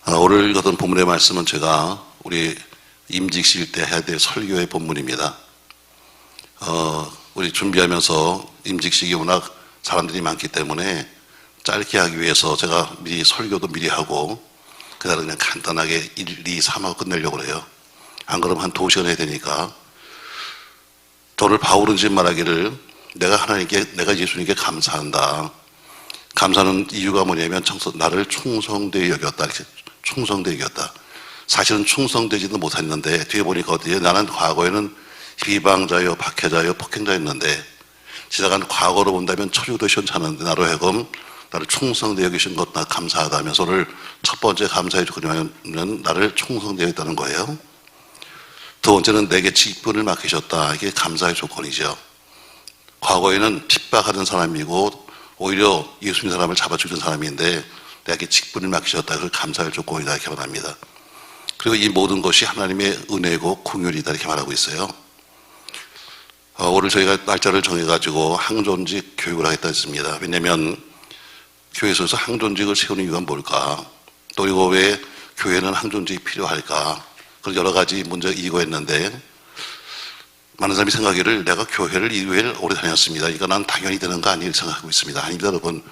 오늘 읽었던 본문의 말씀은 제가 우리 임직시일 때 해야 될 설교의 본문입니다. 우리 준비하면서 임직식이 워낙 사람들이 많기 때문에 짧게 하기 위해서 제가 미리 설교도 미리 하고 그날은 그냥 간단하게 1, 2, 3 하고 끝내려고 그래요. 안 그러면 한 2시간 해야 되니까. 저를 바울은 지금 말하기를 내가 예수님께 감사한다. 감사하는 이유가 뭐냐면 나를 충성되게 여겼다. 이렇게 충성되게 여겼다. 사실은 충성되지도 못했는데 뒤에 보니까 어때요? 나는 과거에는 비방자요, 박해자요, 폭행자였는데 지나간 과거로 본다면 천주도 시원찮은데 나로 하여금 나를 충성되게 여기신 것 나 감사하다 하면서 오늘 첫 번째 감사해 주려면 나를 충성되게 했다는 거예요. 두 번째는 내게 직분을 맡기셨다. 이게 감사의 조건이죠. 과거에는 핍박하는 사람이고 오히려 예수님 사람을 잡아 죽이는 사람인데 내게 직분을 맡기셨다. 그걸 감사의 조건이다 이렇게 말합니다. 그리고 이 모든 것이 하나님의 은혜고 긍휼이다 이렇게 말하고 있어요. 오늘 저희가 날짜를 정해가지고 항존직 교육을 하겠다 했습니다. 왜냐하면 교회에서 항존직을 세우는 이유가 뭘까? 또 이거 왜 교회는 항존직이 필요할까? 그런 여러 가지 문제가 이거였는데 많은 사람이 생각하기를 내가 교회를 이 교회를 오래 다녔습니다. 이거 난 당연히 되는 거 아니에요 생각하고 있습니다. 아닙니다 여러분.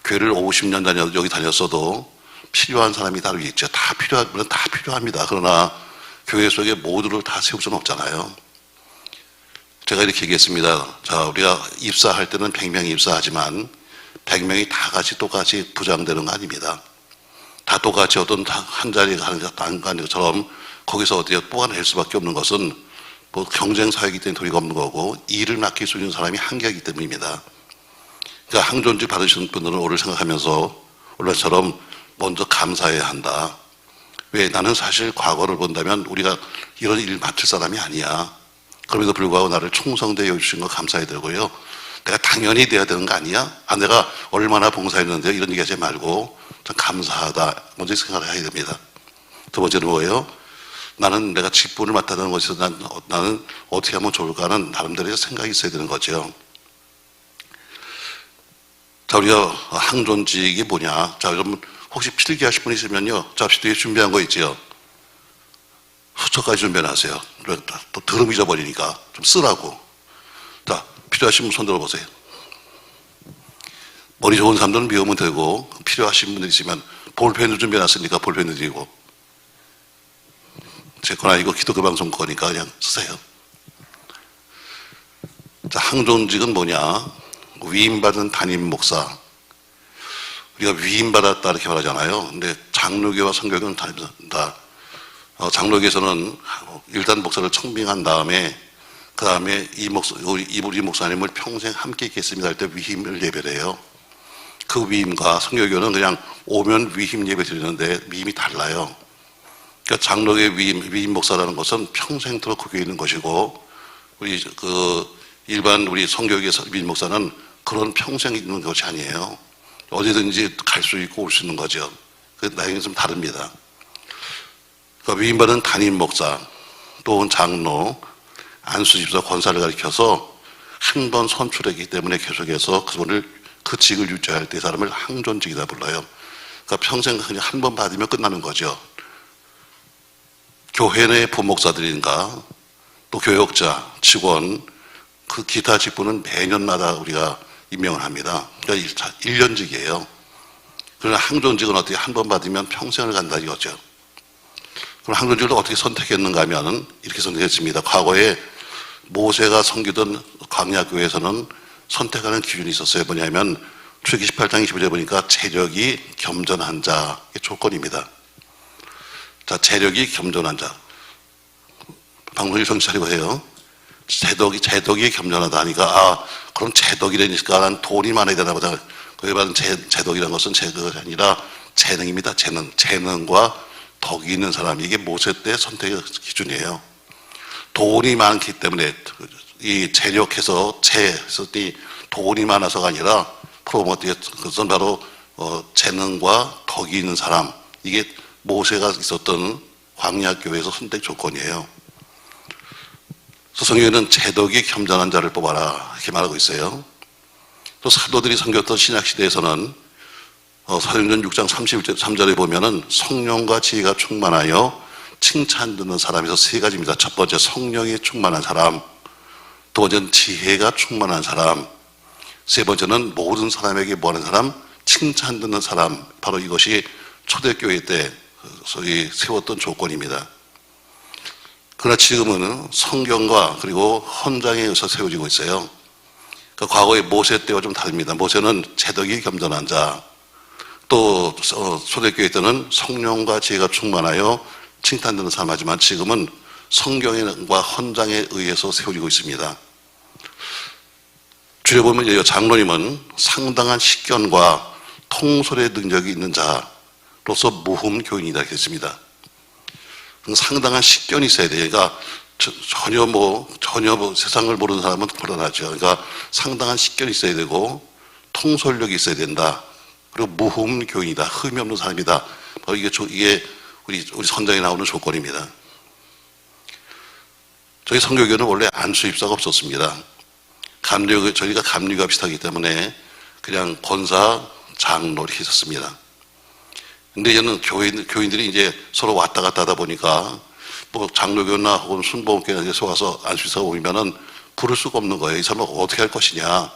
교회를 50년 여기 다녔어도 필요한 사람이 따로 있죠. 물론 다 필요합니다. 그러나 교회 속에 모두를 다 세울 수는 없잖아요. 제가 이렇게 얘기했습니다. 자, 우리가 입사할 때는 100명이 입사하지만 100명이 다 같이 똑같이 부장되는 거 아닙니다. 다 똑같이 어떤 한 자리에 가는 것처럼 거기서 어떻게 뽑아낼 수밖에 없는 것은 뭐 경쟁 사회이기 때문에 도리가 없는 거고 일을 맡길 수 있는 사람이 한계이기 때문입니다. 그러니까 항존직 받으시는 분들은 오늘 생각하면서 오늘처럼 먼저 감사해야 한다. 왜? 나는 사실 과거를 본다면 우리가 이런 일 맡을 사람이 아니야. 그럼에도 불구하고 나를 충성되게 여주신 거 감사해야 되고요. 내가 당연히 돼야 되는 거 아니야? 내가 얼마나 봉사했는데 이런 얘기 하지 말고 좀 감사하다. 먼저 생각을 해야 됩니다. 두 번째는 뭐예요? 나는 내가 직분을 맡다는 것에서 나는 어떻게 하면 좋을까는 나름대로의 생각이 있어야 되는 거죠. 자, 우리가 항존직이 뭐냐? 자, 여러분 혹시 필기하실 분 있으면요. 자, 뒤에 준비한 거 있지요? 수첩까지 준비해놨어요. 또 들음 잊어버리니까 좀 쓰라고. 자, 필요하신 분 손 들어보세요. 머리 좋은 사람들은 비우면 되고 필요하신 분들 있으면 볼펜도 준비해놨으니까 볼펜도 드리고 제 거나 이거 기독교 방송 거니까 그냥 쓰세요. 자, 항존직은 뭐냐? 위임받은 담임 목사. 우리가 위임받았다 이렇게 말하잖아요. 근데 장로교와 선교교는 다릅니다. 장로교에서는 일단 목사를 청빙한 다음에 그 다음에 우리 목사님을 평생 함께 있겠습니다 할 때 위임을 예배해요. 그 위임과 선교교는 그냥 오면 위임 예배 드리는데 위임이 달라요. 그러니까 장로교의 위임 목사라는 것은 평생토록 그 교회에 있는 것이고 일반 우리 선교교의 위임 목사는 그런 평생 있는 것이 아니에요. 어디든지 갈 수 있고 올 수 있는 거죠. 그 나이는 좀 다릅니다. 그러니까 위임받은 담임 목사 또는 장로 안수집사 권사를 가리켜서 한 번 선출했기 때문에 계속해서 그 직을 유지할 때 사람을 항존직이다 불러요. 그러니까 평생 그냥 한 번 받으면 끝나는 거죠. 교회 내 부목사들인가 또 교역자, 직원 그 기타 직분은 매년마다 우리가 임명을 합니다. 그러니까 1년직이에요. 그러나 항존직은 어떻게 한 번 받으면 평생을 간다 이거죠. 그럼 항존직을 어떻게 선택했는가 하면 이렇게 선택했습니다. 과거에 모세가 섬기던 광야교회에서는 선택하는 기준이 있었어요. 뭐냐면 출애굽기 18장 25절에 보니까 재력이 겸손한 자의 조건입니다. 자, 재력이 겸손한 자. 방송을 정신 차리고 해요. 재덕이 겸손하다 하니까 그럼 재덕이라니까 난 돈이 많아야 되나 보다. 그에 받은 재덕이라는 것은 재덕이 아니라 재능입니다. 재능과 덕이 있는 사람. 이게 모세 때 선택의 기준이에요. 돈이 많기 때문에 이 재력해서 돈이 많아서가 아니라 그것은 바로 재능과 덕이 있는 사람. 이게 모세가 있었던 광야교회에서 선택 조건이에요. 성경에는 재덕이 겸손한 자를 뽑아라 이렇게 말하고 있어요. 또 사도들이 섬겼던 신약시대에서는 사도행전 6장 31절에 보면은 성령과 지혜가 충만하여 칭찬 듣는 사람에서 세 가지입니다. 첫 번째 성령이 충만한 사람, 두 번째는 지혜가 충만한 사람, 세 번째는 모든 사람에게 뭐하는 사람? 칭찬 듣는 사람. 바로 이것이 초대교회 때 소위 세웠던 조건입니다. 그러나 지금은 성경과 그리고 헌장에 의해서 세워지고 있어요. 그러니까 과거의 모세 때와 좀 다릅니다. 모세는 재덕이 겸손한 자, 또 초대교회 때는 성령과 지혜가 충만하여 칭찬 듣는 사람 하지만 지금은 성경과 헌장에 의해서 세워지고 있습니다. 줄여보면 장로님은 상당한 식견과 통솔의 능력이 있는 자로서 모범 교인이다 했습니다. 상당한 식견이 있어야 돼요. 그러니까 전혀 세상을 모르는 사람은 곤란하죠. 그러니까 상당한 식견이 있어야 되고 통솔력이 있어야 된다. 그리고 모범 교인이다. 흠이 없는 사람이다. 바로 이게 우리 선장에 나오는 조건입니다. 저희 선교교는 원래 안수입사가 없었습니다. 저희가 감리가 비슷하기 때문에 그냥 권사, 장로 이렇게 있었습니다. 근데 이제는 교인들이 이제 서로 왔다 갔다 하다 보니까 뭐 장로교나 혹은 순복음교회에서 와서 안수입사가 오면은 부를 수가 없는 거예요. 이 사람은 어떻게 할 것이냐.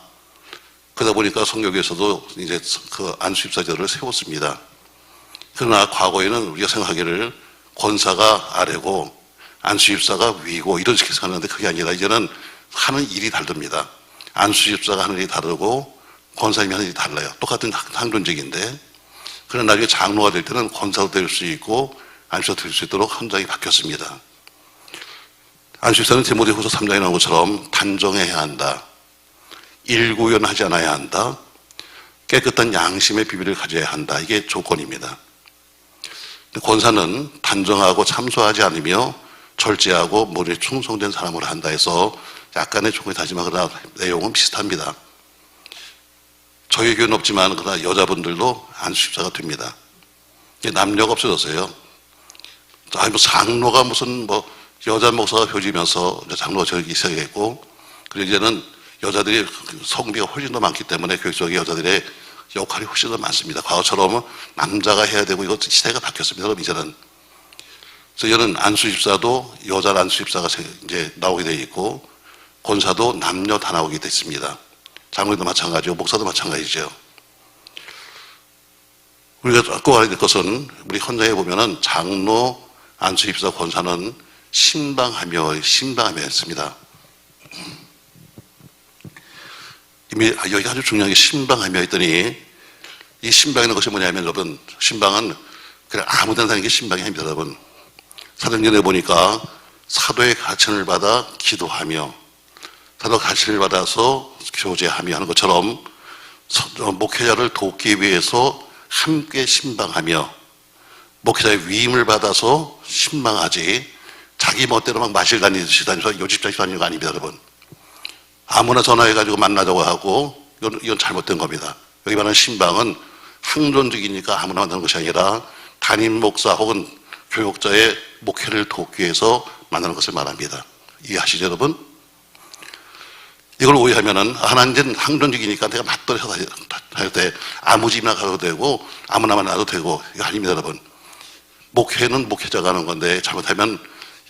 그러다 보니까 선교교에서도 이제 그 안수입사제도를 세웠습니다. 그러나 과거에는 우리가 생각하기를 권사가 아래고 안수입사가 위고 이런 식으로 생각하는데 그게 아니라 이제는 하는 일이 다릅니다. 안수집사가 하는 일이 다르고 권사님이 하는 일이 달라요. 똑같은 항론직인데 그러나 나중에 장로가 될 때는 권사도 될 수 있고 안수도 될 수 있도록 헌장이 바뀌었습니다. 안수집사는 디모데후서 3장에 나온 것처럼 단정해야 한다. 일구연하지 않아야 한다. 깨끗한 양심의 비밀을 가져야 한다. 이게 조건입니다. 권사는 단정하고 참소하지 않으며 절제하고 모두에 충성된 사람으로 한다 해서 약간의 조건이 다지만 그러나 내용은 비슷합니다. 저희 교회는 없지만 그러나 여자분들도 안수집사가 됩니다. 남녀가 없어졌어요. 아니 뭐 장로가 무슨 뭐 여자 목사가 표지면서 장로가 저기 있어야겠고 그리고 이제는 여자들이 성비가 훨씬 더 많기 때문에 교육 속에 여자들의 역할이 훨씬 더 많습니다. 과거처럼 남자가 해야 되고 이것 시대가 바뀌었습니다. 그럼 이제는 그래서 이런 안수집사도 여자 안수집사가 이제 나오게 되어 있고 권사도 남녀 다 나오게 됐습니다. 장로도 마찬가지고 목사도 마찬가지죠. 우리가 꼭 알아야 될 것은 우리 헌장에 보면은 장로, 안수집사, 권사는 신방하며 했습니다. 이미 여기 아주 중요한 게 신방하며 했더니 이 신방이라는 것이 뭐냐면 여러분 신방은 그냥 아무데나 다니는 게 신방이 아닙니다. 여러분 사도행전에 보니까 사도의 가르침을 받아 기도하며 사도 가르침을 받아서 교제하며 하는 것처럼 목회자를 돕기 위해서 함께 신방하며 목회자의 위임을 받아서 신방하지 자기 멋대로 막 마실 다니듯이 다니면서 요집자식 다니는 거 아닙니다. 여러분 아무나 전화해가지고 만나자고 하고 이건 잘못된 겁니다. 여기 말하는 신방은 항존직이니까 아무나 만나는 것이 아니라 담임 목사 혹은 교육자의 목회를 돕기 위해서 만나는 것을 말합니다. 이해하시죠 여러분? 이걸 오해하면은 하나님은 항존직이니까 내가 맞돌이 할 때 아무 집이나 가도 되고 아무나 만나도 되고 이거 아닙니다 여러분. 목회는 목회자가 하는 건데 잘못하면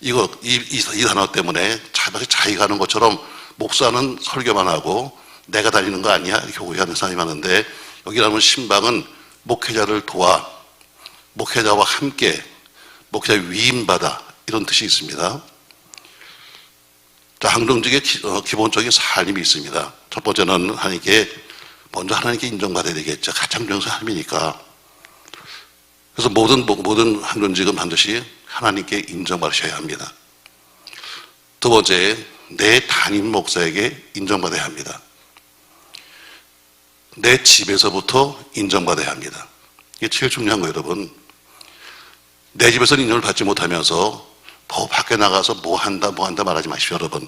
이 단어 때문에 자기가 하는 것처럼 목사는 설교만 하고 내가 다니는 거 아니야? 이렇게 오해하는 사람이 많은데 여기 나오는 신방은 목회자를 도와 목회자와 함께 목회자 위임받아 이런 뜻이 있습니다. 자, 항정직의 기본적인 삶이 있습니다. 첫 번째는 먼저 하나님께 인정받아야 되겠죠. 가장 중요한 하나님이니까. 그래서 모든 항정직은 반드시 하나님께 인정받으셔야 합니다. 두 번째, 내 담임 목사에게 인정받아야 합니다. 내 집에서부터 인정받아야 합니다. 이게 제일 중요한 거예요, 여러분. 내 집에서는 인정을 받지 못하면서 밖에 나가서 뭐 한다 말하지 마십시오, 여러분.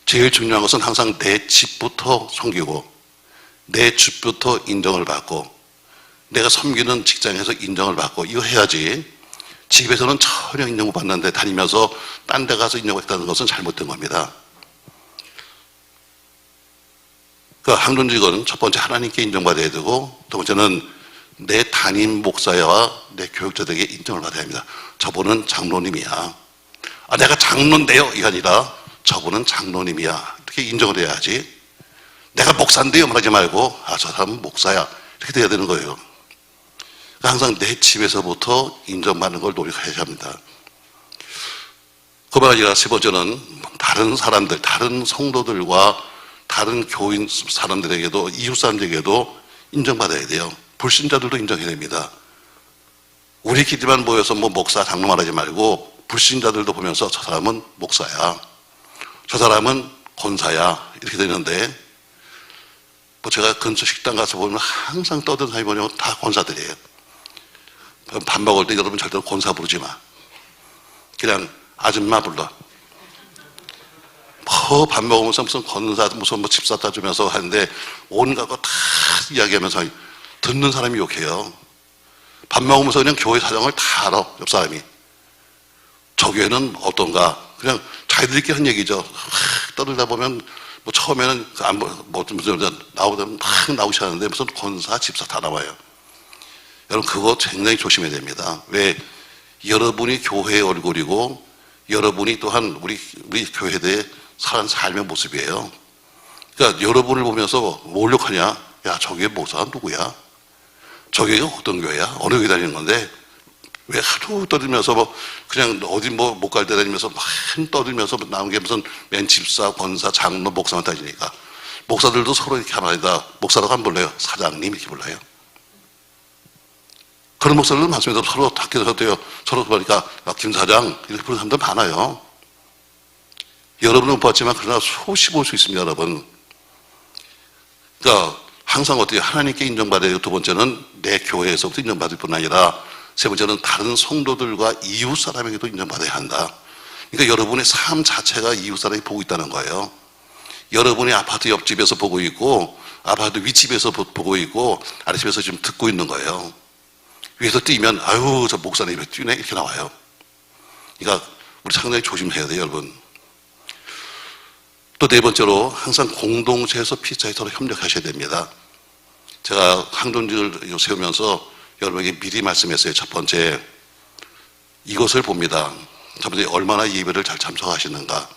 제일 중요한 것은 항상 내 집부터 섬기고 내 집부터 인정을 받고 내가 섬기는 직장에서 인정을 받고 이거 해야지 집에서는 전혀 인정 못 받는데 다니면서 딴 데 가서 인정받다는 것은 잘못된 겁니다. 그 항존직은 첫 번째 하나님께 인정받아야 되고 두 번째는 내 담임 목사와 내 교육자들에게 인정을 받아야 합니다. 저분은 장로님이야. 아, 내가 장로인데요. 이게 아니라 저분은 장로님이야. 이렇게 인정을 해야지. 내가 목사인데요. 말하지 말고, 아, 저 사람은 목사야. 이렇게 돼야 되는 거예요. 항상 내 집에서부터 인정받는 걸 노력해야 합니다. 그뿐 아니라 세 번째는 다른 사람들, 다른 성도들과 다른 교인 사람들에게도, 이웃 사람들에게도 인정받아야 돼요. 불신자들도 인정해야 됩니다. 우리끼리만 모여서 뭐 목사, 장로 말하지 말고 불신자들도 보면서 저 사람은 목사야. 저 사람은 권사야. 이렇게 되는데, 뭐 제가 근처 식당 가서 보면 항상 떠드는 사람이 뭐냐면 다 권사들이에요. 밥 먹을 때 여러분 절대로 권사 부르지 마. 그냥 아줌마 불러. 뭐 밥 먹으면서 무슨 권사, 무슨 뭐 집사 따주면서 하는데 온갖 거 다 이야기하면서 듣는 사람이 욕해요. 밥 먹으면서 그냥 교회 사정을 다 알아, 옆 사람이. 저 교회는 어떤가. 그냥 자기들끼리 한 얘기죠. 떠들다 보면 뭐 처음에는 나오면 막 나오시는데 무슨 권사, 집사 다 나와요. 여러분 그거 굉장히 조심해야 됩니다. 왜? 여러분이 교회의 얼굴이고 여러분이 또한 우리 교회에 대해 사는 삶의 모습이에요. 그러니까 여러분을 보면서 뭘 욕하냐? 야, 저 교회 목사가 누구야? 저 교회가 어떤 교회야? 어느 교회 다니는 건데 왜 하도 떠들면서 뭐 그냥 어디 뭐 못 갈 때 다니면서 막 떠들면서 나온 게 무슨 맨 집사, 권사, 장로, 목사만 따지니까 목사들도 서로 이렇게 하면 아니다. 목사라고 안 불러요. 사장님 이렇게 불러요. 그런 목사들도 많습니다. 서로 학교에서 서로 보니까 김 사장 이렇게 부르는 사람들 많아요. 여러분은 못 봤지만 그러나 수없이 볼 수 있습니다, 여러분. 그러니까 항상 어떻게 하나님께 인정받아야 되고 두 번째는 내 교회에서부터 인정받을 뿐 아니라 세 번째는 다른 성도들과 이웃 사람에게도 인정받아야 한다. 그러니까 여러분의 삶 자체가 이웃 사람이 보고 있다는 거예요. 여러분이 아파트 옆집에서 보고 있고 아파트 윗집에서 보고 있고 아랫집에서 지금 듣고 있는 거예요. 위에서 뛰면 아유 저 목사님이 왜 뛰네 이렇게 나와요. 그러니까 우리 상당히 조심해야 돼요, 여러분. 또 네 번째로 항상 공동체에서 피차에 서로 협력하셔야 됩니다. 제가 항존직을 세우면서 여러분에게 미리 말씀했어요. 첫 번째, 이것을 봅니다. 첫 번째, 얼마나 예배를 잘 참석하시는가.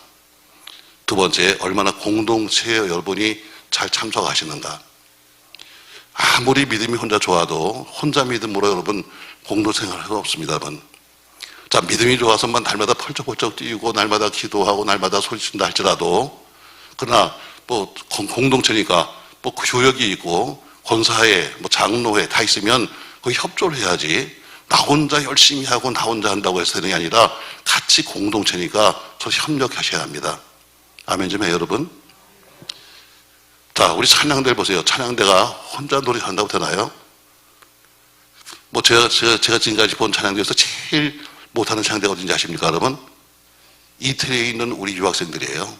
두 번째, 얼마나 공동체에 여러분이 잘 참석하시는가. 아무리 믿음이 혼자 좋아도 혼자 믿음으로 여러분 공동생활 할 수 없습니다, 여러분. 자, 믿음이 좋아서만 날마다 펄쩍펄쩍 뛰고 날마다 기도하고 날마다 소리친다 할지라도 그러나 뭐 공동체니까 뭐 교역이 있고 권사회, 뭐 장로회 다 있으면 거기 협조를 해야지 나 혼자 열심히 하고 나 혼자 한다고 해서 되는 게 아니라 같이 공동체니까 서로 협력하셔야 합니다. 아멘 좀 해요, 여러분. 자, 우리 찬양대를 보세요. 찬양대가 혼자 노래한다고 되나요? 뭐 제가 지금까지 본 찬양대에서 제일 못하는 찬양대가 어딘지 아십니까, 여러분? 이태리에 있는 우리 유학생들이에요.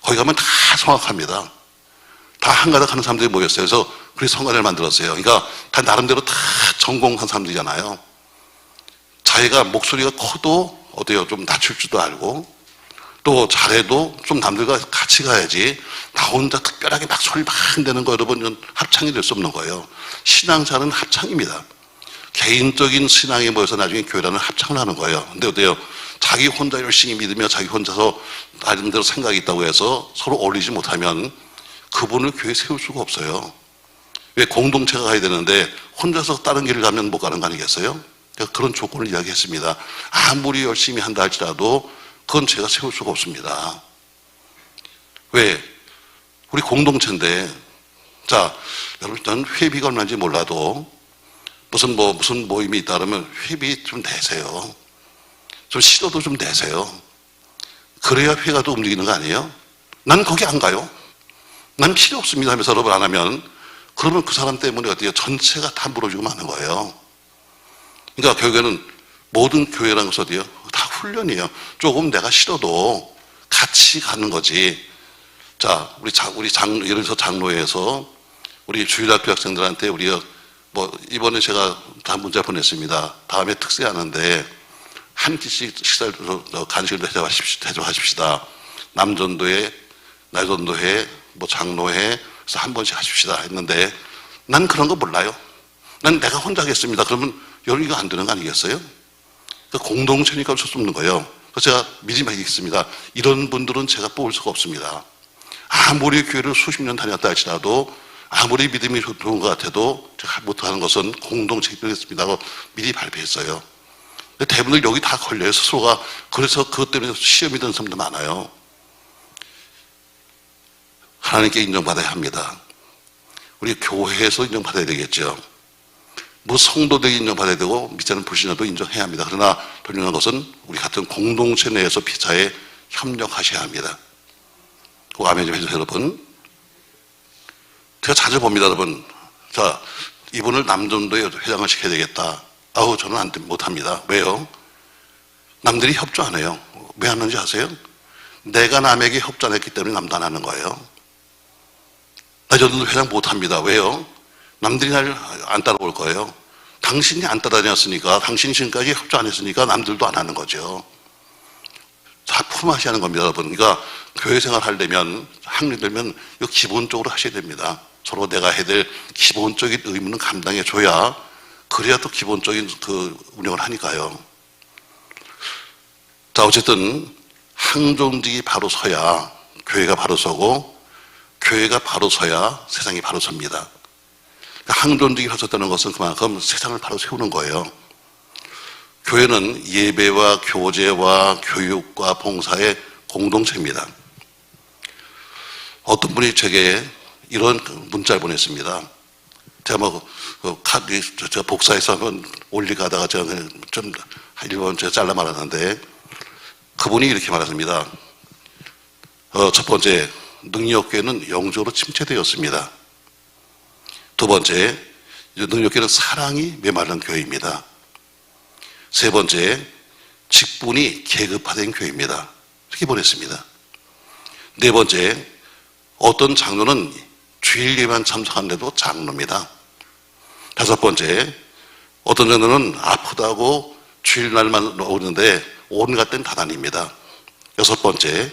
거기 가면 다 성악합니다. 다 한가닥 하는 사람들이 모였어요. 그래서 그래서 성가대를 만들었어요. 그러니까 다 나름대로 다 전공한 사람들이잖아요. 자기가 목소리가 커도 어때요? 좀 낮출 줄도 알고 또 잘해도 좀 남들과 같이 가야지 나 혼자 특별하게 막 소리 막 내는 거 여러분 합창이 될 수 없는 거예요. 신앙사는 합창입니다. 개인적인 신앙에 모여서 나중에 교회라는 합창을 하는 거예요. 근데 어때요? 자기 혼자 열심히 믿으며 자기 혼자서 나름대로 생각이 있다고 해서 서로 어울리지 못하면 그분을 교회에 세울 수가 없어요. 왜? 공동체가 가야 되는데 혼자서 다른 길을 가면 못 가는 거 아니겠어요? 그런 조건을 이야기했습니다. 아무리 열심히 한다 할지라도 그건 제가 세울 수가 없습니다. 왜? 우리 공동체인데, 자, 여러분, 저는 회비가 얼마인지 몰라도 무슨 모임이 있다 그러면 회비 좀 내세요. 좀 시도도 좀 내세요. 그래야 회가 또 움직이는 거 아니에요? 난 거기 안 가요. 난 필요 없습니다 하면서 여러분 안 하면 그러면 그 사람 때문에 어때요? 전체가 다 무너지고 마는 거예요. 그러니까 결국에는 모든 교회라는 것은 어때요? 다 훈련이에요. 조금 내가 싫어도 같이 가는 거지. 자, 예를 들어서 장로회에서 우리 주일학교 학생들한테 우리가 뭐 이번에 제가 다 문자 보냈습니다. 다음에 특세하는데 한 끼씩 식사를 간식을 대접하십시다. 남전도회, 나전도회, 뭐 장로회, 그래서 한 번씩 하십시다 했는데 난 그런 거 몰라요. 난 내가 혼자 하겠습니다. 그러면 여러분 이거 안 되는 거 아니겠어요? 그러니까 공동체니까 어쩔 수 없는 거예요. 그래서 제가 미리 말하겠습니다. 이런 분들은 제가 뽑을 수가 없습니다. 아무리 교회를 수십 년 다녔다 할지라도 아무리 믿음이 좋은 것 같아도 제가 못하는 것은 공동체에 필요했습니다 하고 미리 발표했어요. 대부분 여기 다 걸려요. 스스로가. 그래서 그것 때문에 시험이 드는 사람도 많아요. 하나님께 인정받아야 합니다. 우리 교회에서 인정받아야 되겠죠. 뭐 성도들이 인정받아야 되고 밑에는 불신자도 인정해야 합니다. 그러나 분명한 것은 우리 같은 공동체 내에서 피차에 협력하셔야 합니다. 꼭 아멘 좀 해주세요, 여러분. 제가 자주 봅니다, 여러분. 자, 이분을 남전도에 회장을 시켜야 되겠다. 아우, 저는 못합니다. 왜요? 남들이 협조 안 해요. 왜 하는지 아세요? 내가 남에게 협조 안 했기 때문에 남도 안 하는 거예요. 나 저도 회장 못합니다. 왜요? 남들이 날 안 따라올 거예요. 당신이 안 따라다녔으니까, 당신이 지금까지 협조 안 했으니까 남들도 안 하는 거죠. 다 품앗이하는 겁니다, 여러분. 그러니까 교회 생활 하려면, 학년 들면 이거 기본적으로 하셔야 됩니다. 서로 내가 해야 될 기본적인 의무는 감당해 줘야, 그래야 또 기본적인 그 운영을 하니까요. 자, 어쨌든 항존직이 바로 서야 교회가 바로 서고, 교회가 바로 서야 세상이 바로 섭니다. 항존직이 바로 섰다는 것은 그만큼 세상을 바로 세우는 거예요. 교회는 예배와 교제와 교육과 봉사의 공동체입니다. 어떤 분이 제게 이런 문자를 보냈습니다. 제가 제가 복사해서 한번 올리가다가 제가 좀 일본 제가 잘라 말았는데, 그분이 이렇게 말했습니다. 첫 번째, 능력교회는 영적으로 침체되었습니다. 두 번째, 능력교회는 사랑이 메마른 교회입니다. 세 번째, 직분이 계급화된 교회입니다. 이렇게 보냈습니다. 네 번째, 어떤 장로는 주일 예배만 참석하는데도 장로입니다. 다섯 번째, 어떤 장로는 아프다고 주일날만 오는데 온갖 때는 다 다닙니다. 여섯 번째,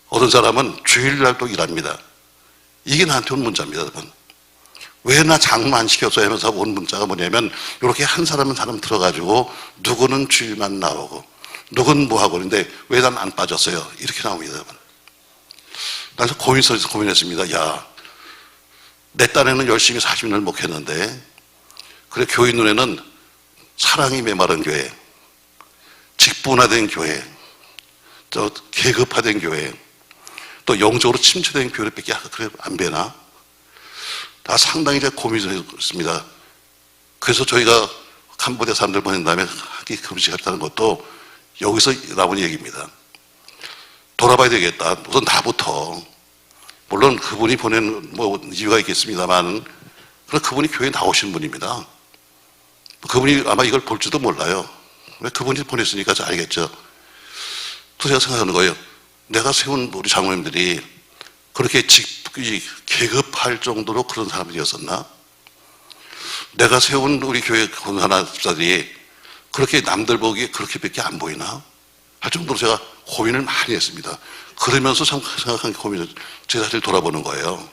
어떤 사람은 주일날도 일합니다. 이게 나한테 온 문자입니다, 여러분. 왜 나 장로 안 시켰어요 하면서 온 문자가 뭐냐면, 이렇게 한 사람은 사람 들어가지고 누구는 주일만 나오고 누구는 뭐하고 그러는데 왜 난 안 빠졌어요? 이렇게 나옵니다, 여러분. 그래서 고민했습니다. 야, 내 딴에는 열심히 40년을 목했는데, 그래 교인 눈에는 사랑이 메마른 교회, 직분화된 교회, 또 계급화된 교회, 또 영적으로 침체된 교회를 뺏기 그래 안 되나? 다 상당히 제가 고민을 했습니다. 그래서 저희가 캄보디아 사람들 보낸 다음에 학기 금식했다는 것도 여기서 나온 얘기입니다. 돌아봐야 되겠다. 우선 나부터. 물론 그분이 보낸 뭐 이유가 있겠습니다만, 그럼 그분이 교회에 나오신 분입니다. 그분이 아마 이걸 볼지도 몰라요. 왜 그분이 보냈으니까 잘 알겠죠. 또 제가 생각하는 거예요. 내가 세운 우리 장로님들이 그렇게 계급할 정도로 그런 사람들이었었나? 내가 세운 우리 교회 권사나 집사들이 그렇게 남들 보기에 그렇게밖에 안 보이나? 할 정도로 제가 고민을 많이 했습니다. 그러면서 생각한 고민을 제 자신을 돌아보는 거예요.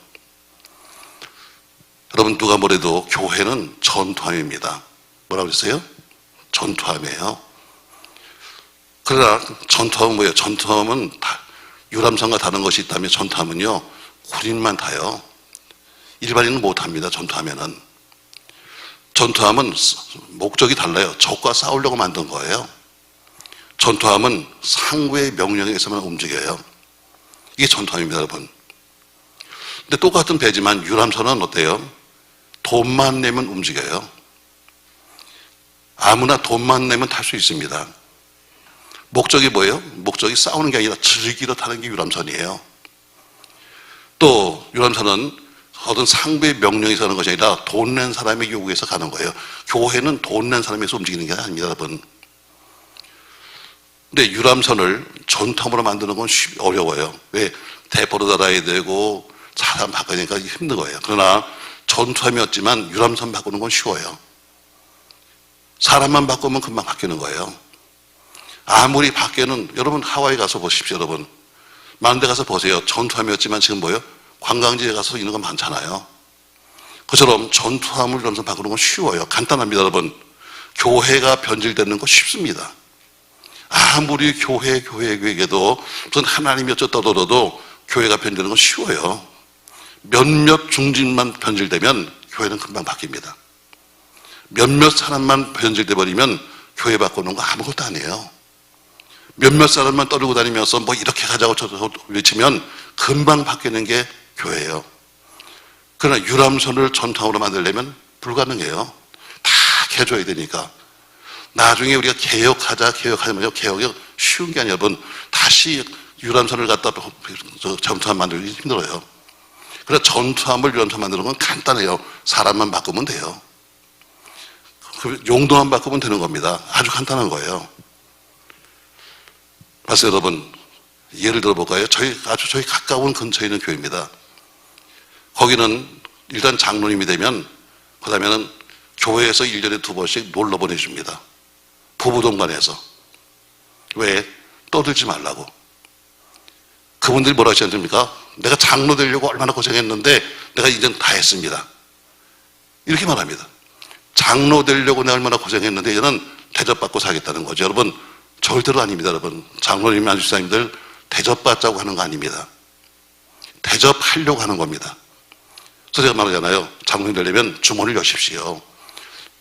여러분, 누가 뭐래도 교회는 전투함입니다. 뭐라고 그랬어요? 전투함이에요. 그러나 전투함은 뭐예요? 전투함은 유람선과 다른 것이 있다면 전투함은요, 군인만 타요. 일반인은 못합니다. 전투하면은. 전투함은 목적이 달라요. 적과 싸우려고 만든 거예요. 전투함은 상부의 명령에 의해서만 움직여요. 이게 전투함입니다, 여러분. 근데 똑같은 배지만 유람선은 어때요? 돈만 내면 움직여요. 아무나 돈만 내면 탈 수 있습니다. 목적이 뭐예요? 목적이 싸우는 게 아니라 즐기러 타는 게 유람선이에요. 또 유람선은 어떤 상부의 명령에서 하는 것이 아니라 돈 낸 사람의 요구에서 가는 거예요. 교회는 돈 낸 사람에서 움직이는 게 아닙니다, 여러분. 근데 유람선을 전투함으로 만드는 건 어려워요. 왜? 대포로 달아야 되고 사람 바꾸니까 힘든 거예요. 그러나 전투함이었지만 유람선 바꾸는 건 쉬워요. 사람만 바꾸면 금방 바뀌는 거예요. 아무리 밖에는, 여러분 하와이 가서 보십시오, 여러분. 많은 데 가서 보세요. 전투함이었지만 지금 뭐예요? 관광지에 가서 있는 건 많잖아요. 그처럼 전투함을 이러면서 바꾸는 건 쉬워요. 간단합니다, 여러분. 교회가 변질되는 거 쉽습니다. 아무리 교회에도 무슨 하나님이 어쩌더라도 교회가 변질되는 건 쉬워요. 몇몇 중진만 변질되면 교회는 금방 바뀝니다. 몇몇 사람만 변질돼 버리면 교회 바꾸는 거 아무것도 아니에요. 몇몇 사람만 떠들고 다니면서 뭐 이렇게 가자고 저렇게 외치면 금방 바뀌는 게 교회예요. 그러나 유람선을 전통으로 만들려면 불가능해요. 다 개조해야 되니까. 나중에 우리가 개혁하자면 개혁이 쉬운 게 아니에요. 여러분, 다시 유람선을 갖다 전투함 만들기 힘들어요. 그래서 전투함을 유람선 만드는 건 간단해요. 사람만 바꾸면 돼요. 그 용도만 바꾸면 되는 겁니다. 아주 간단한 거예요. 봤어요, 여러분? 예를 들어볼까요? 저희 가까운 근처에 있는 교회입니다. 거기는 일단 장로님이 되면 그 다음에는 교회에서 1년에 2번씩 놀러 보내줍니다. 부부동반해서. 왜? 떠들지 말라고. 그분들이 뭐라 하지 않습니까? 내가 장로 되려고 얼마나 고생했는데 내가 이제는 다 했습니다. 이렇게 말합니다. 장로 되려고 내가 얼마나 고생했는데 이제는 대접받고 살겠다는 거죠. 여러분, 절대로 아닙니다. 여러분, 장로님, 안주사님들 대접받자고 하는 거 아닙니다. 대접하려고 하는 겁니다. 그래서 제가 말하잖아요. 장로님 되려면 주머니를 여십시오.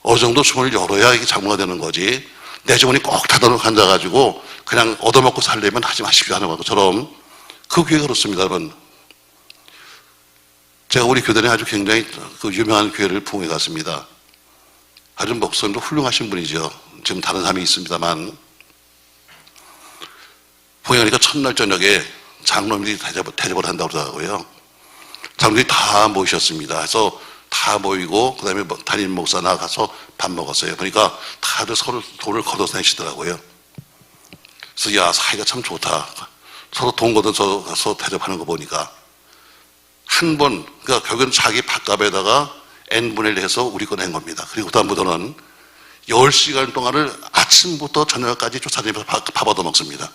어느 정도 주머니를 열어야 이게 장로가 되는 거지. 내 주머니 꼭 닫아놓고 앉아가지고 그냥 얻어먹고 살려면 하지 마십시오 하는 것처럼 그 교회가 그렇습니다, 여러분. 제가 우리 교단에 아주 굉장히 그 유명한 교회를 부흥해 갔습니다. 아주 목사님도 훌륭하신 분이죠. 지금 다른 사람이 있습니다만. 부흥하니까 첫날 저녁에 장로님들이 대접을 한다고 그러더라고요. 장로님들이 다 모이셨습니다. 그래서 다 모이고, 그 다음에 담임 목사 나가서 밥 먹었어요. 그러니까 다들 서로 돈을 걷어서 내시더라고요. 그래서 야, 사이가 참 좋다. 서로 돈 걷어서 대접하는 거 보니까. 한 번, 그러니까 결국은 자기 밥값에다가 n분의 1 해서 우리 거 낸 겁니다. 그리고 그다음부터는 10시간 동안을 아침부터 저녁까지 쫓아다니면서 밥 얻어 먹습니다.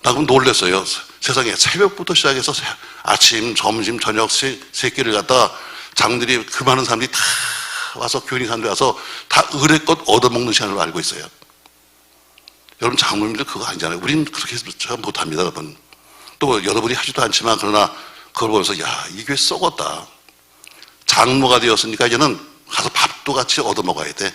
나 그럼 놀랬어요. 세상에 새벽부터 시작해서 아침, 점심, 저녁 세 끼를 갖다가 장들이 그 많은 사람들이 다 와서 교인이 사람들이 와서 다 의뢰껏 얻어먹는 시간으로 알고 있어요. 여러분, 장로님들 그거 아니잖아요. 우린 그렇게 해서 못합니다, 여러분. 또 여러분이 하지도 않지만 그러나 그걸 보면서 야, 이 교회 썩었다. 장로가 되었으니까 이제는 가서 밥도 같이 얻어먹어야 돼.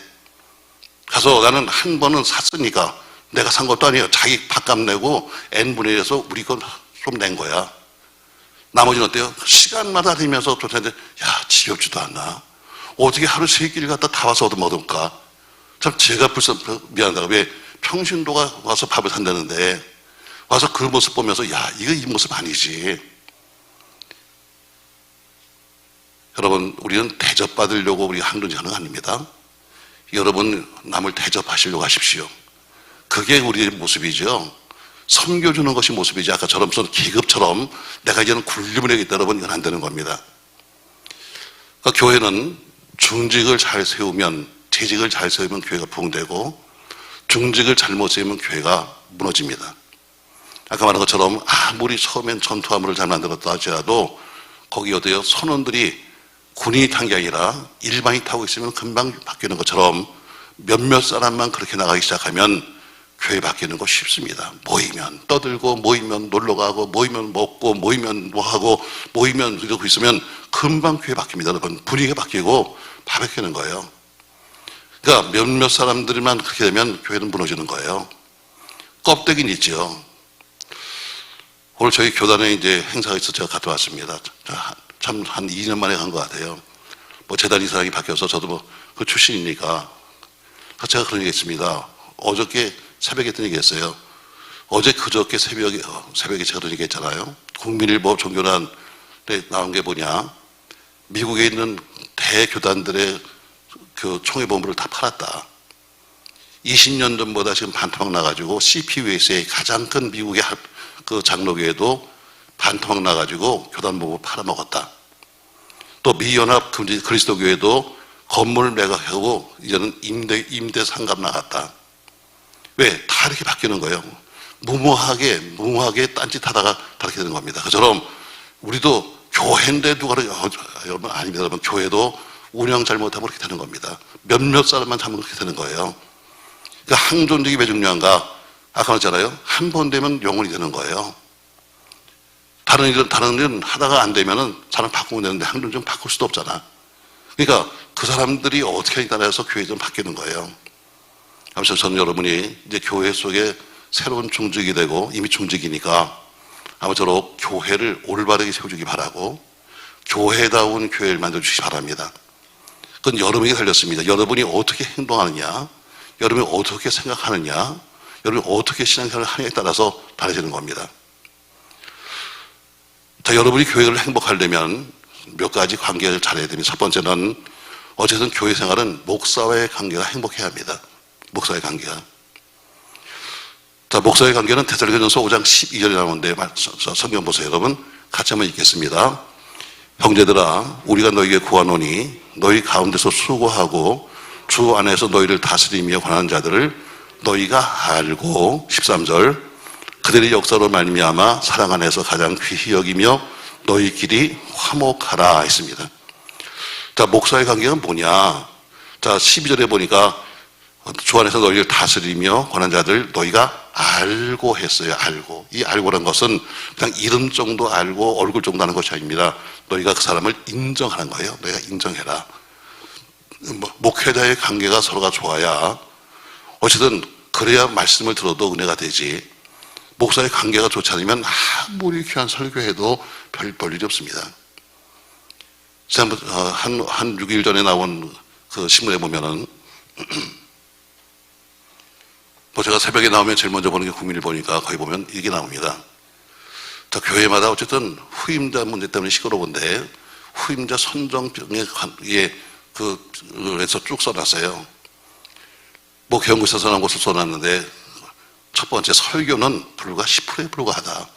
가서 나는 한 번은 샀으니까 내가 산 것도 아니에요. 자기 밥값 내고 n분의 1에서 우리 건 좀 낸 거야. 나머지는 어때요? 시간마다 다니면서 좋다는데 야, 지겹지도 않나? 어떻게 하루 3끼를 갖다 다 와서 얻어먹을까? 참 제가 미안하다. 왜 평신도가 와서 밥을 산다는데 와서 그 모습 보면서 야, 이거 이 모습 아니지. 여러분, 우리는 대접받으려고 우리가 항존하는 거 아닙니다. 여러분, 남을 대접하시려고 하십시오. 그게 우리의 모습이죠. 섬겨주는 것이 모습이지. 아까처럼 무슨 기급처럼 내가 이제는 굴림을 해야겠다. 여러분, 이건 안 되는 겁니다. 그러니까 교회는 중직을 잘 세우면, 재직을 잘 세우면 교회가 부흥되고, 중직을 잘못 세우면 교회가 무너집니다. 아까 말한 것처럼 아무리 처음엔 전투함을 잘 만들었다 할지라도 거기 어디요? 선원들이 군인이 탄 게 아니라 일반이 타고 있으면 금방 바뀌는 것처럼 몇몇 사람만 그렇게 나가기 시작하면 교회 바뀌는 거 쉽습니다. 모이면 떠들고, 모이면 놀러가고, 모이면 먹고, 모이면 뭐하고, 모이면 이러고 있으면 금방 교회 바뀝니다. 여러분, 분위기가 바뀌고 바뀌는 거예요. 그러니까 몇몇 사람들만 그렇게 되면 교회는 무너지는 거예요. 껍데기는 있죠. 오늘 저희 교단에 이제 행사가 있어서 제가 갔다 왔습니다. 참 한 2년 만에 간 것 같아요. 뭐 재단 이사장이 바뀌어서 저도 뭐 그 출신이니까. 제가 그런 얘기 했습니다. 어저께 새벽에 했던 얘기 했어요. 어제 그저께 새벽에 제가 그런 얘기 했잖아요. 국민일보 종교란에 나온 게 뭐냐. 미국에 있는 대교단들의 그 총회본부를 다 팔았다. 20년 전보다 지금 반토막 나가지고 CPUSA 가장 큰 미국의 그 장로교회도 반토막 나가지고 교단본부 팔아먹었다. 또 미연합 그리스도교회도 건물 매각하고 이제는 임대 상감 나갔다. 왜? 다 이렇게 바뀌는 거예요. 무모하게 딴짓하다가 다 이렇게 되는 겁니다. 그처럼 우리도 교회인데 누가 여러분 아닙니다. 여러분 교회도 운영 잘못하면 그렇게 되는 겁니다. 몇몇 사람만 잘못 그렇게 되는 거예요. 그러니까 항존직이 왜 중요한가? 아까 말했잖아요. 한 번 되면 영원히 되는 거예요. 다른 일은 하다가 안 되면은 사람 바꾸면 되는데 항존직은 바꿀 수도 없잖아. 그러니까 그 사람들이 어떻게 하냐에 따라서 교회 좀 바뀌는 거예요. 아무튼 저는 여러분이 이제 교회 속에 새로운 중직이 되고 이미 중직이니까 아무쪼록 교회를 올바르게 세워주기 바라고 교회다운 교회를 만들어주시기 바랍니다. 그건 여러분에게 달렸습니다. 여러분이 어떻게 행동하느냐, 여러분이 어떻게 생각하느냐, 여러분이 어떻게 신앙생활을 하느냐에 따라서 달라지는 겁니다. 자, 여러분이 교회를 행복하려면 몇 가지 관계를 잘해야 됩니다. 첫 번째는 어쨌든 교회 생활은 목사와의 관계가 행복해야 합니다. 목사의 관계가. 자, 목사의 관계는 데살로니가전서 5장 12절에 나오는데 성경 보세요. 여러분 같이 한번 읽겠습니다. 형제들아 우리가 너희에게 구하노니 너희 가운데서 수고하고 주 안에서 너희를 다스리며 권하는 자들을 너희가 알고 13절 그들의 역사로 말미암아 사랑 안에서 가장 귀히 여기며 너희끼리 화목하라 했습니다. 자, 목사의 관계가 뭐냐? 자, 12절에 보니까 주 안에서 너희를 다스리며 권한 자들 너희가 알고 했어요. 알고. 이 알고란 것은 그냥 이름 정도 알고 얼굴 정도 하는 것이 아닙니다. 너희가 그 사람을 인정하는 거예요. 너희가 인정해라. 목회자의 관계가 서로가 좋아야 어쨌든 그래야 말씀을 들어도 은혜가 되지. 목사의 관계가 좋지 않으면 아무리 귀한 설교해도 별 일이 없습니다. 한 6일 전에 나온 그 신문에 보면은 제가 새벽에 나오면 제일 먼저 보는 게 국민을 보니까 거기 보면 이게 나옵니다. 자, 교회마다 어쨌든 후임자 문제 때문에 시끄러운데 후임자 선정에 그래서 쭉 써놨어요. 교연구에서 나온 것을 써놨는데 첫 번째 설교는 불과 10%에 불과하다.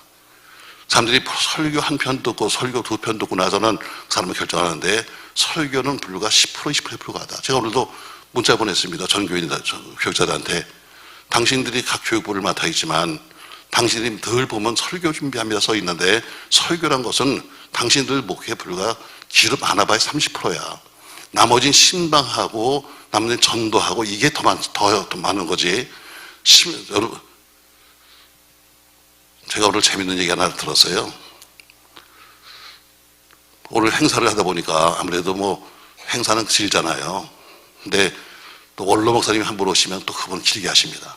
사람들이 설교 한 편 듣고 설교 두 편 듣고 나서는 그 사람을 결정하는데 설교는 불과 10% 20%에 불과하다. 제가 오늘도 문자 보냈습니다. 전 교육자들한테. 당신들이 각 교육부를 맡아 있지만 당신들이 늘 보면 설교 준비합니다 써 있는데 설교란 것은 당신들 목회 불과 기름 하나 봐야 30%야. 나머지는 신방하고 나머지는 전도하고 이게 더 많은 거지. 여러분, 제가 오늘 재밌는 얘기 하나 들었어요. 오늘 행사를 하다 보니까 아무래도 행사는 길잖아요. 근데 또 원로 목사님이 한 분 오시면 또 그분 길게 하십니다.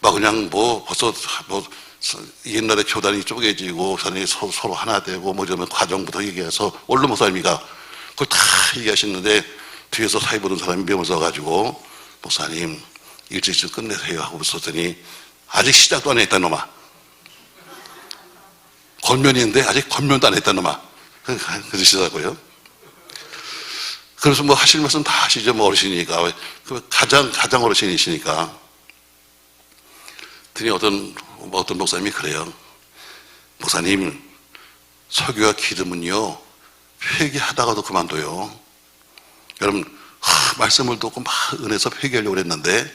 그냥 벌써 옛날에 교단이 쪼개지고 교단이 서로 하나 되고 이러면 과정부터 얘기해서 원로 목사님이가 그걸 다 얘기하시는데 뒤에서 사회 보는 사람이 명을 써가지고 목사님 일찍 좀 끝내세요 하고 썼더니 아직 시작도 안 했다 놈아. 권면인데 아직 권면도 안 했다 놈아. 그러시더라고요. 그래서 하실 말씀 다 하시죠. 어르신이니까. 가장 어르신이시니까. 그랬더니 어떤 목사님이 그래요. 목사님, 설교와 기름은요, 회개하다가도 그만둬요. 여러분, 말씀을 듣고 막 은혜서 회개하려고 했는데,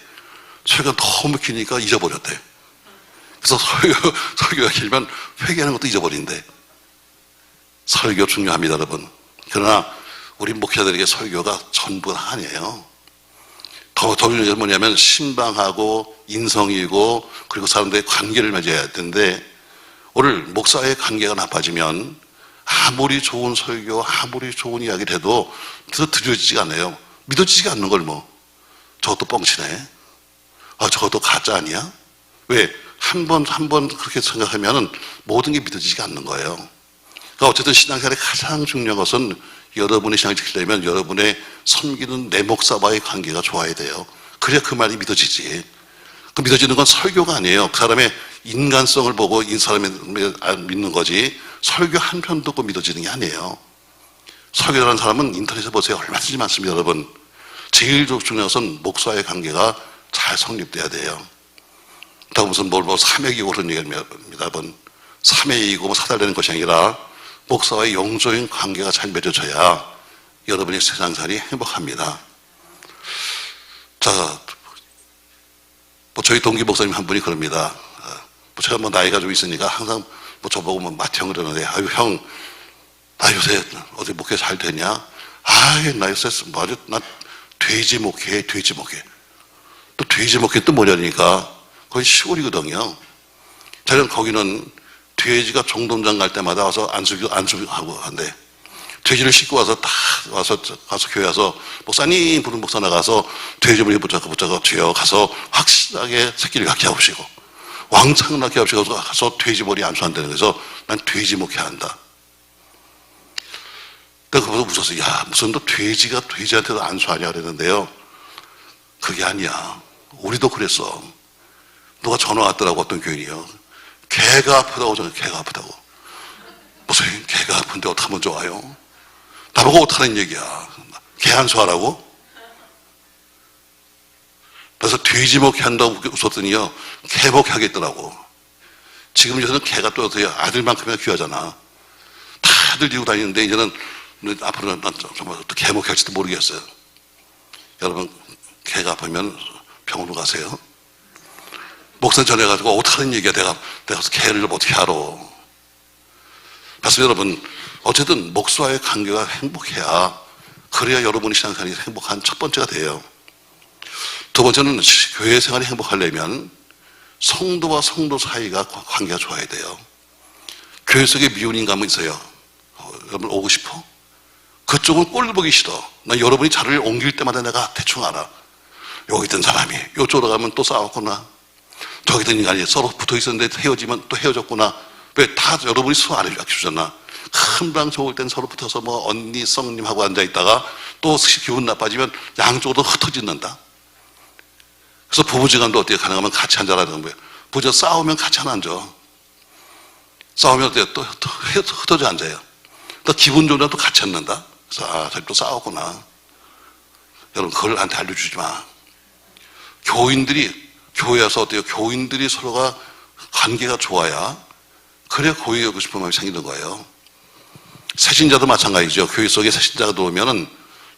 설교가 너무 기니까 잊어버렸대. 그래서 설교가 길면 회개하는 것도 잊어버린대. 설교 중요합니다, 여러분. 그러나, 우리 목회자들에게 설교가 전부가 아니에요. 더 중요한 건 뭐냐면 신방하고 인성이고 그리고 사람들의 관계를 맺어야 되는데 오늘 목사의 관계가 나빠지면 아무리 좋은 설교 아무리 좋은 이야기를 해도 들려지지가 않아요. 믿어지지가 않는 걸 저것도 뻥치네. 저것도 가짜 아니야? 왜? 한 번 그렇게 생각하면 모든 게 믿어지지가 않는 거예요. 그러니까 어쨌든 신앙생활에 가장 중요한 것은 여러분의 신앙을 지키려면 여러분의 섬기는 내 목사와의 관계가 좋아야 돼요. 그래야 그 말이 믿어지지. 그 믿어지는 건 설교가 아니에요. 그 사람의 인간성을 보고 이 사람을 믿는 거지 설교 한 편 듣고 믿어지는 게 아니에요. 설교라는 사람은 인터넷에 보세요. 얼마든지 많습니다, 여러분. 제일 중요한 것은 목사와의 관계가 잘 성립돼야 돼요. 다 무슨 사맥이고 그런 얘기입니다, 여러분. 사맥이고 사달되는 것이 아니라 목사와의 영적인 관계가 잘 맺어져야 여러분의 세상살이 행복합니다. 자, 저희 동기 목사님 한 분이 그럽니다. 제가 나이가 좀 있으니까 항상 저보고 마태형 그러는데, 형, 나 요새 어디 목회 잘 되냐? 아이, 나 요새 맞아. 나 돼지 목회. 또 돼지 목회 또 뭐냐니까 거의 시골이거든요. 저는 거기는 돼지가 종동장 갈 때마다 와서 안수하고 한대. 돼지를 싣고 와서 가서 교회 와서 목사님 부른 목사 나가서 돼지머리 붙잡고 뒤에 가서 확실하게 새끼를 갖게 하시고 왕창 낳게 하시고 가서 돼지머리 안수한다는 거에서 난 돼지 목회한다. 내가 그보다 웃었어. 야, 무슨 또 돼지가 돼지한테도 안수하냐 그랬는데요. 그게 아니야. 우리도 그랬어. 누가 전화 왔더라고, 어떤 교인이요. 개가 아프다고, 개가 아프다고. 무슨 개가 아픈데 어떡하면 좋아요? 나보고 어떡하는 얘기야. 개 안수하라고? 그래서 돼지 목회 한다고 웃었더니요. 개 목회 하겠더라고. 지금 요새는 개가 또 어때요? 아들만큼이나 귀하잖아. 다들 들고 다니는데 이제는 앞으로는 정말 어떻게 개 목회 할지도 모르겠어요. 여러분, 개가 아프면 병원으로 가세요. 목사 전해가지고 어떡하는 얘기야. 내가 가서 개를 어떻게 알아. 그래서 여러분, 어쨌든 목사와의 관계가 행복해야, 그래야 여러분이 신앙생활이 행복한 첫 번째가 돼요. 두 번째는 교회 생활이 행복하려면 성도와 성도 사이가 관계가 좋아야 돼요. 교회 속에 미운 인간은 있어요. 여러분 오고 싶어? 그쪽은 꼴 보기 싫어. 난 여러분이 자리를 옮길 때마다 내가 대충 알아. 여기 있던 사람이 이쪽으로 가면 또 싸웠구나. 저기 있던 인간이 서로 붙어 있었는데 헤어지면 또 헤어졌구나. 왜 다 여러분이 서로 알려주잖아. 금방 좋을 땐 서로 붙어서 뭐 언니, 성님 하고 앉아있다가 또 기분 나빠지면 양쪽으로 흩어진다. 그래서 부부지간도 어떻게 가능하면 같이 앉아라는 거예요. 부부가 싸우면 같이 안 앉아. 싸우면 어때요? 또 흩어져 앉아요. 또 기분 좋으면 또 같이 앉는다. 그래서 저기 또 싸웠구나. 여러분 그걸 나한테 알려주지 마. 교회에서 어때요? 교인들이 서로가 관계가 좋아야 그래야 교회하고 싶은 마음이 생기는 거예요. 새신자도 마찬가지죠. 교회 속에 새신자가 들어오면은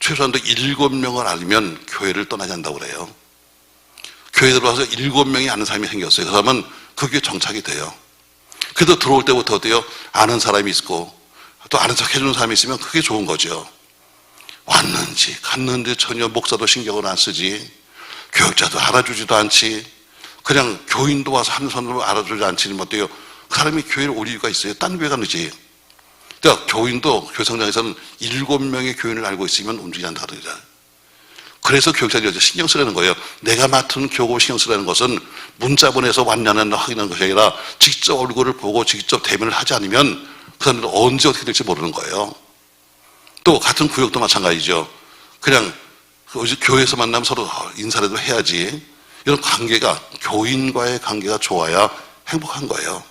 최소한도 7명을 알면 교회를 떠나지 않는다고 그래요. 교회에 들어와서 7명이 아는 사람이 생겼어요. 그러면 그 교회에 정착이 돼요. 그래도 들어올 때부터 어때요? 아는 사람이 있고 또 아는 척 해주는 사람이 있으면 그게 좋은 거죠. 왔는지 갔는지 전혀 목사도 신경을 안 쓰지, 교육자도 알아주지도 않지, 그냥 교인도 와서 한 손으로 알아주지 않지. 어때요? 그 사람이 교회를 올 이유가 있어요. 딴 교회 가는지. 그러니까 교인도 교성장에서는 7명의 교인을 알고 있으면 움직이지 않다 그러잖아요. 그래서 교육자들이 신경 쓰라는 거예요. 내가 맡은 교육을 신경 쓰라는 것은 문자 보내서 왔냐는 확인하는 것이 아니라 직접 얼굴을 보고 직접 대면을 하지 않으면 그 사람들은 언제 어떻게 될지 모르는 거예요. 또 같은 구역도 마찬가지죠. 그냥 교회에서 만나면 서로 인사라도 해야지. 이런 관계가, 교인과의 관계가 좋아야 행복한 거예요.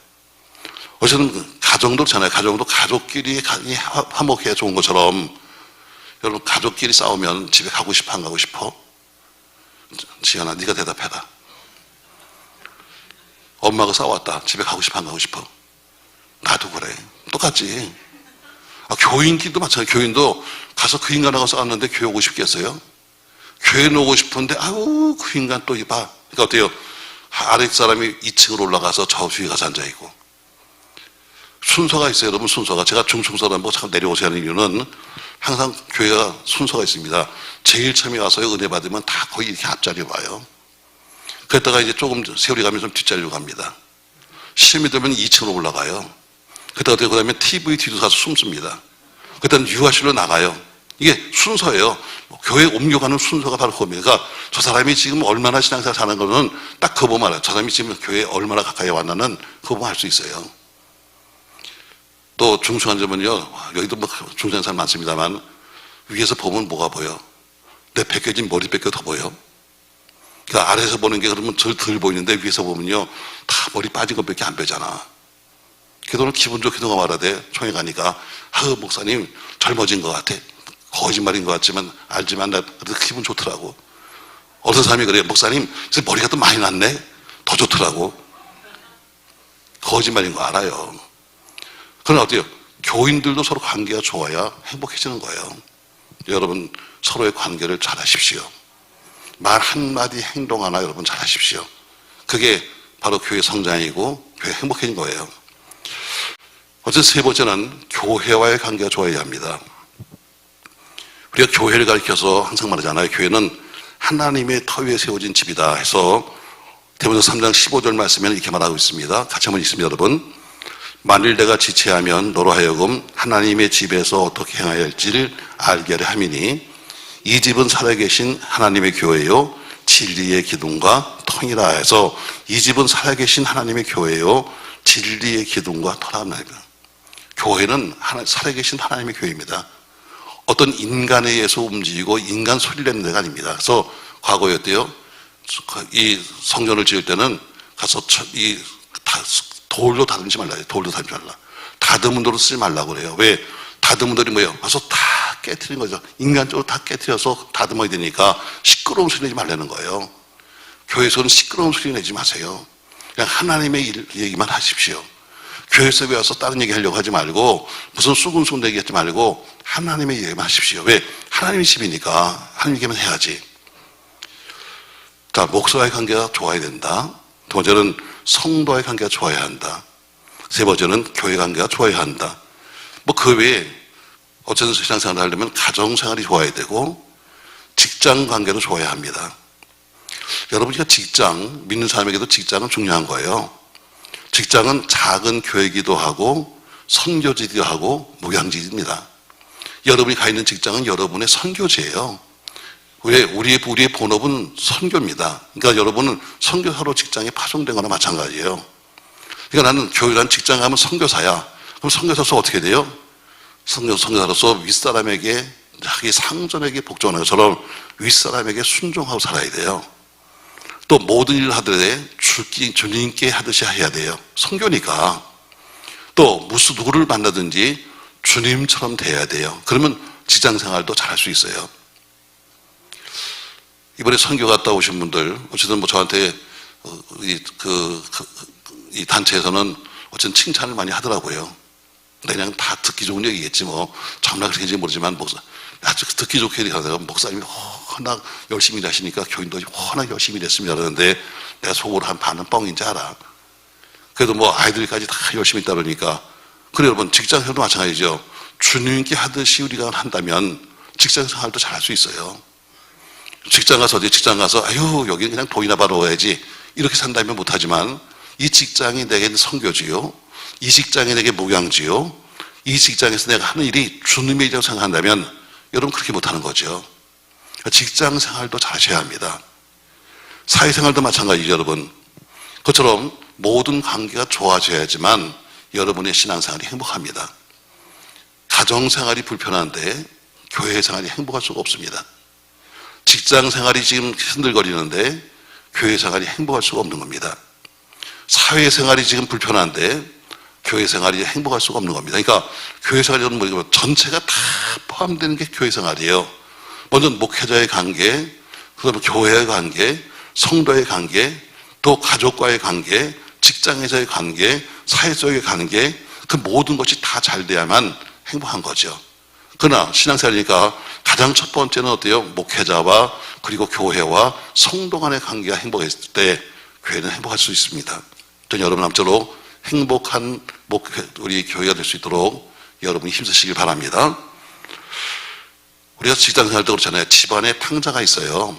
어쨌든 가정도 그렇잖아요. 가정도 가족끼리 화목해야 좋은 것처럼 여러분 가족끼리 싸우면 집에 가고 싶어 안 가고 싶어? 지연아 네가 대답해라. 엄마가 싸웠다. 집에 가고 싶어 안 가고 싶어? 나도 그래. 똑같지. 교인끼리도 마찬가지예요. 교인도 가서 그 인간하고 싸웠는데 교회 오고 싶겠어요? 교회 오고 싶은데 아우 그 인간 또 봐. 그러니까 어때요? 아랫사람이 2층으로 올라가서 저 위에 가서 앉아있고. 순서가 있어요. 여러분 순서가. 제가 중충서라고 참 내려오세요 하는 이유는 항상 교회가 순서가 있습니다. 제일 처음에 와서 은혜 받으면 다 거의 이렇게 앞자리에 와요. 그랬다가 이제 조금 세월이 가면 좀 뒷자리로 갑니다. 시험이 되면 2층으로 올라가요. 그때 어떻게 그다음에 TV 뒤로 가서 숨습니다. 그때는 유아실로 나가요. 이게 순서예요. 교회 옮겨가는 순서가 바로 그겁니다. 그러니까 저 사람이 지금 얼마나 신앙생활 사는 거는 딱 그거 보면 알아요. 저 사람이 지금 교회에 얼마나 가까이 왔나는 그거 보면 알 수 있어요. 또 중요한 점은요, 여기도 뭐 중요한 사람 많습니다만 위에서 보면 뭐가 보여? 내 벗겨진 머리 뺏겨 더 보여. 그러니까 아래에서 보는 게 그러면 덜 보이는데 위에서 보면요 다 머리 빠진 것밖에 안 빼잖아. 그래도 기분 좋게 누가 말하대. 총회 가니까 목사님 젊어진 것 같아. 거짓말인 것 같지만 알지만 나 그래도 기분 좋더라고. 어떤 사람이 그래요. 목사님 머리가 또 많이 났네. 더 좋더라고. 거짓말인 거 알아요. 그럼 어때요? 교인들도 서로 관계가 좋아야 행복해지는 거예요. 여러분 서로의 관계를 잘 하십시오. 말 한마디 행동 하나 여러분 잘 하십시오. 그게 바로 교회 성장이고 교회 행복해진 거예요. 어쨌든 세 번째는 교회와의 관계가 좋아야 합니다. 우리가 교회를 가리켜서 항상 말하잖아요. 교회는 하나님의 터 위에 세워진 집이다 해서 디모데후서 3장 15절 말씀에는 이렇게 말하고 있습니다. 같이 한번 읽습니다, 여러분. 만일 내가 지체하면 너로 하여금 하나님의 집에서 어떻게 행해야 할지를 알게 하려 함이니 이 집은 살아계신 하나님의 교회요 진리의 기둥과 터이라 해서 이 집은 살아계신 하나님의 교회요 진리의 기둥과 터랍니다. 교회는 살아계신 하나님의 교회입니다. 어떤 인간에 의해서 움직이고 인간 소리를 내는 데가 아닙니다. 그래서 과거에 어때요? 이 성전을 지을 때는 가서 돌도 다듬지 말라. 돌도 다듬지 말라. 다듬은 돌을 쓰지 말라고 그래요. 왜? 다듬은 돌이 뭐예요? 가서 다 깨트린 거죠. 인간적으로 다 깨트려서 다듬어야 되니까 시끄러운 소리 내지 말라는 거예요. 교회에서는 시끄러운 소리 내지 마세요. 그냥 하나님의 얘기만 하십시오. 교회에서 와서 다른 얘기 하려고 하지 말고 무슨 수근수근 얘기하지 말고 하나님의 얘기만 하십시오. 왜? 하나님의 집이니까 하나님 얘기만 해야지. 자, 목사와의 관계가 좋아야 된다. 두 번째는 성도와의 관계가 좋아야 한다. 세 번째는 교회 관계가 좋아야 한다. 뭐 그 외에 어쨌든 신앙생활을 하려면 가정생활이 좋아야 되고 직장 관계도 좋아야 합니다. 여러분이 직장, 믿는 사람에게도 직장은 중요한 거예요. 직장은 작은 교회이기도 하고 선교지이기도 하고 목양지입니다. 여러분이 가 있는 직장은 여러분의 선교지예요. 왜? 우리의 본업은 선교입니다. 그러니까 여러분은 선교사로 직장에 파송된 거나 마찬가지예요. 그러니까 나는 교회란 직장 가면 선교사야. 그럼 선교사로서 어떻게 돼요? 선교사로서 윗사람에게 자기 상전에게 복종하는 것처럼 윗사람에게 순종하고 살아야 돼요. 또 모든 일을 하되 주님께 하듯이 해야 돼요. 선교니까. 또 무슨 누구를 만나든지 주님처럼 돼야 돼요. 그러면 직장생활도 잘할 수 있어요. 이번에 선교 갔다 오신 분들 어쨌든 뭐 저한테 이 단체에서는 어쨌든 칭찬을 많이 하더라고요. 그냥 다 듣기 좋은 얘기겠지 뭐 정말 그렇게인지 모르지만 아주 듣기 좋게 얘기하다가 목사님이 워낙 열심히 일하시니까 교인도 워낙 열심히 일했습니다 그러는데 내가 속으로 한 반은 뻥인지 알아. 그래도 뭐 아이들까지 다 열심히 있다 그러니까 그래 여러분 직장생활도 마찬가지죠. 주님께 하듯이 우리가 한다면 직장생활도 잘할 수 있어요. 직장 가서 아유 여기는 그냥 돈이나 벌어야지 이렇게 산다면 못하지만 이 직장이 내게 선교지요. 이 직장이 내게 목양지요. 이 직장에서 내가 하는 일이 주님의 일이라고 생각한다면 여러분 그렇게 못하는 거죠. 직장 생활도 잘하셔야 합니다. 사회생활도 마찬가지죠 여러분. 그것처럼 모든 관계가 좋아져야지만 여러분의 신앙생활이 행복합니다. 가정생활이 불편한데 교회생활이 행복할 수가 없습니다. 직장생활이 지금 흔들거리는데 교회생활이 행복할 수가 없는 겁니다. 사회생활이 지금 불편한데 교회생활이 행복할 수가 없는 겁니다. 그러니까 교회생활이 뭐 전체가 다 포함되는 게 교회생활이에요. 먼저 목회자의 관계, 그다음에 교회의 관계, 성도의 관계, 또 가족과의 관계, 직장에서의 관계, 사회적의 관계, 그 모든 것이 다 잘 돼야만 행복한 거죠. 그러나 신앙생활이니까 가장 첫 번째는 어때요? 목회자와 그리고 교회와 성도 간의 관계가 행복했을 때 교회는 행복할 수 있습니다. 저는 여러분 아무쪼록 행복한 우리 교회가 될 수 있도록 여러분이 힘쓰시길 바랍니다. 우리가 직장생활 때 그렇잖아요. 집안에 탕자가 있어요.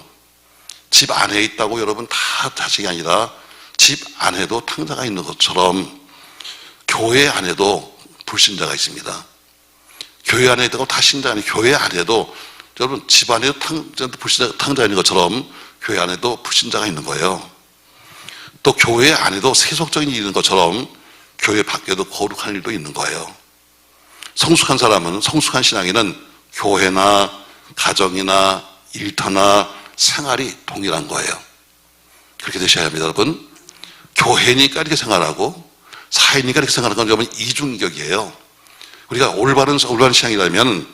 집 안에 있다고 여러분 다 자식이 아니라 집 안에도 탕자가 있는 것처럼 교회 안에도 불신자가 있습니다. 교회 안에 있다고 다 신자가 아니고 교회 안에도 여러분 집 안에도 탕자가 있는 것처럼 교회 안에도 불신자가 있는 거예요. 또 교회 안에도 세속적인 일이 있는 것처럼 교회 밖에도 거룩한 일도 있는 거예요. 성숙한 사람은, 성숙한 신앙인은 교회나 가정이나 일터나 생활이 동일한 거예요. 그렇게 되셔야 합니다, 여러분. 교회니까 이렇게 생활하고 사회니까 이렇게 생활하는 건 여러분 이중격이에요. 우리가 올바른 신앙이라면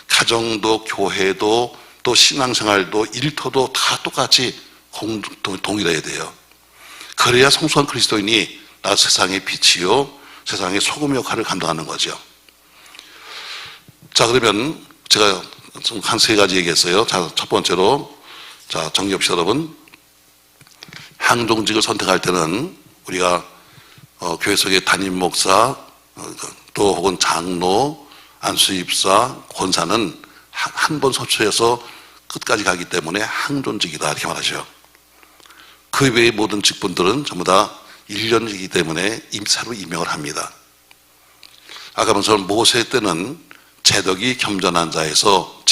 가정도 교회도 또 신앙생활도 일터도 다 똑같이 동일해야 돼요. 그래야 성숙한 그리스도인이 나 세상의 빛이요 세상의 소금 역할을 감당하는 거죠. 자, 그러면 제가 한 세 가지 얘기했어요. 자, 첫 번째로 자 정리합시다 여러분. 항종직을 선택할 때는 우리가 교회 속의 담임 목사 또 혹은 장로, 안수집사, 권사는 한 번 소추해서 끝까지 가기 때문에 항존직이다 이렇게 말하죠. 그 외의 모든 직분들은 전부 다 1년이기 때문에 새로 임명을 합니다. 아까 말씀드린 모세 때는 재덕이 겸전한 자에서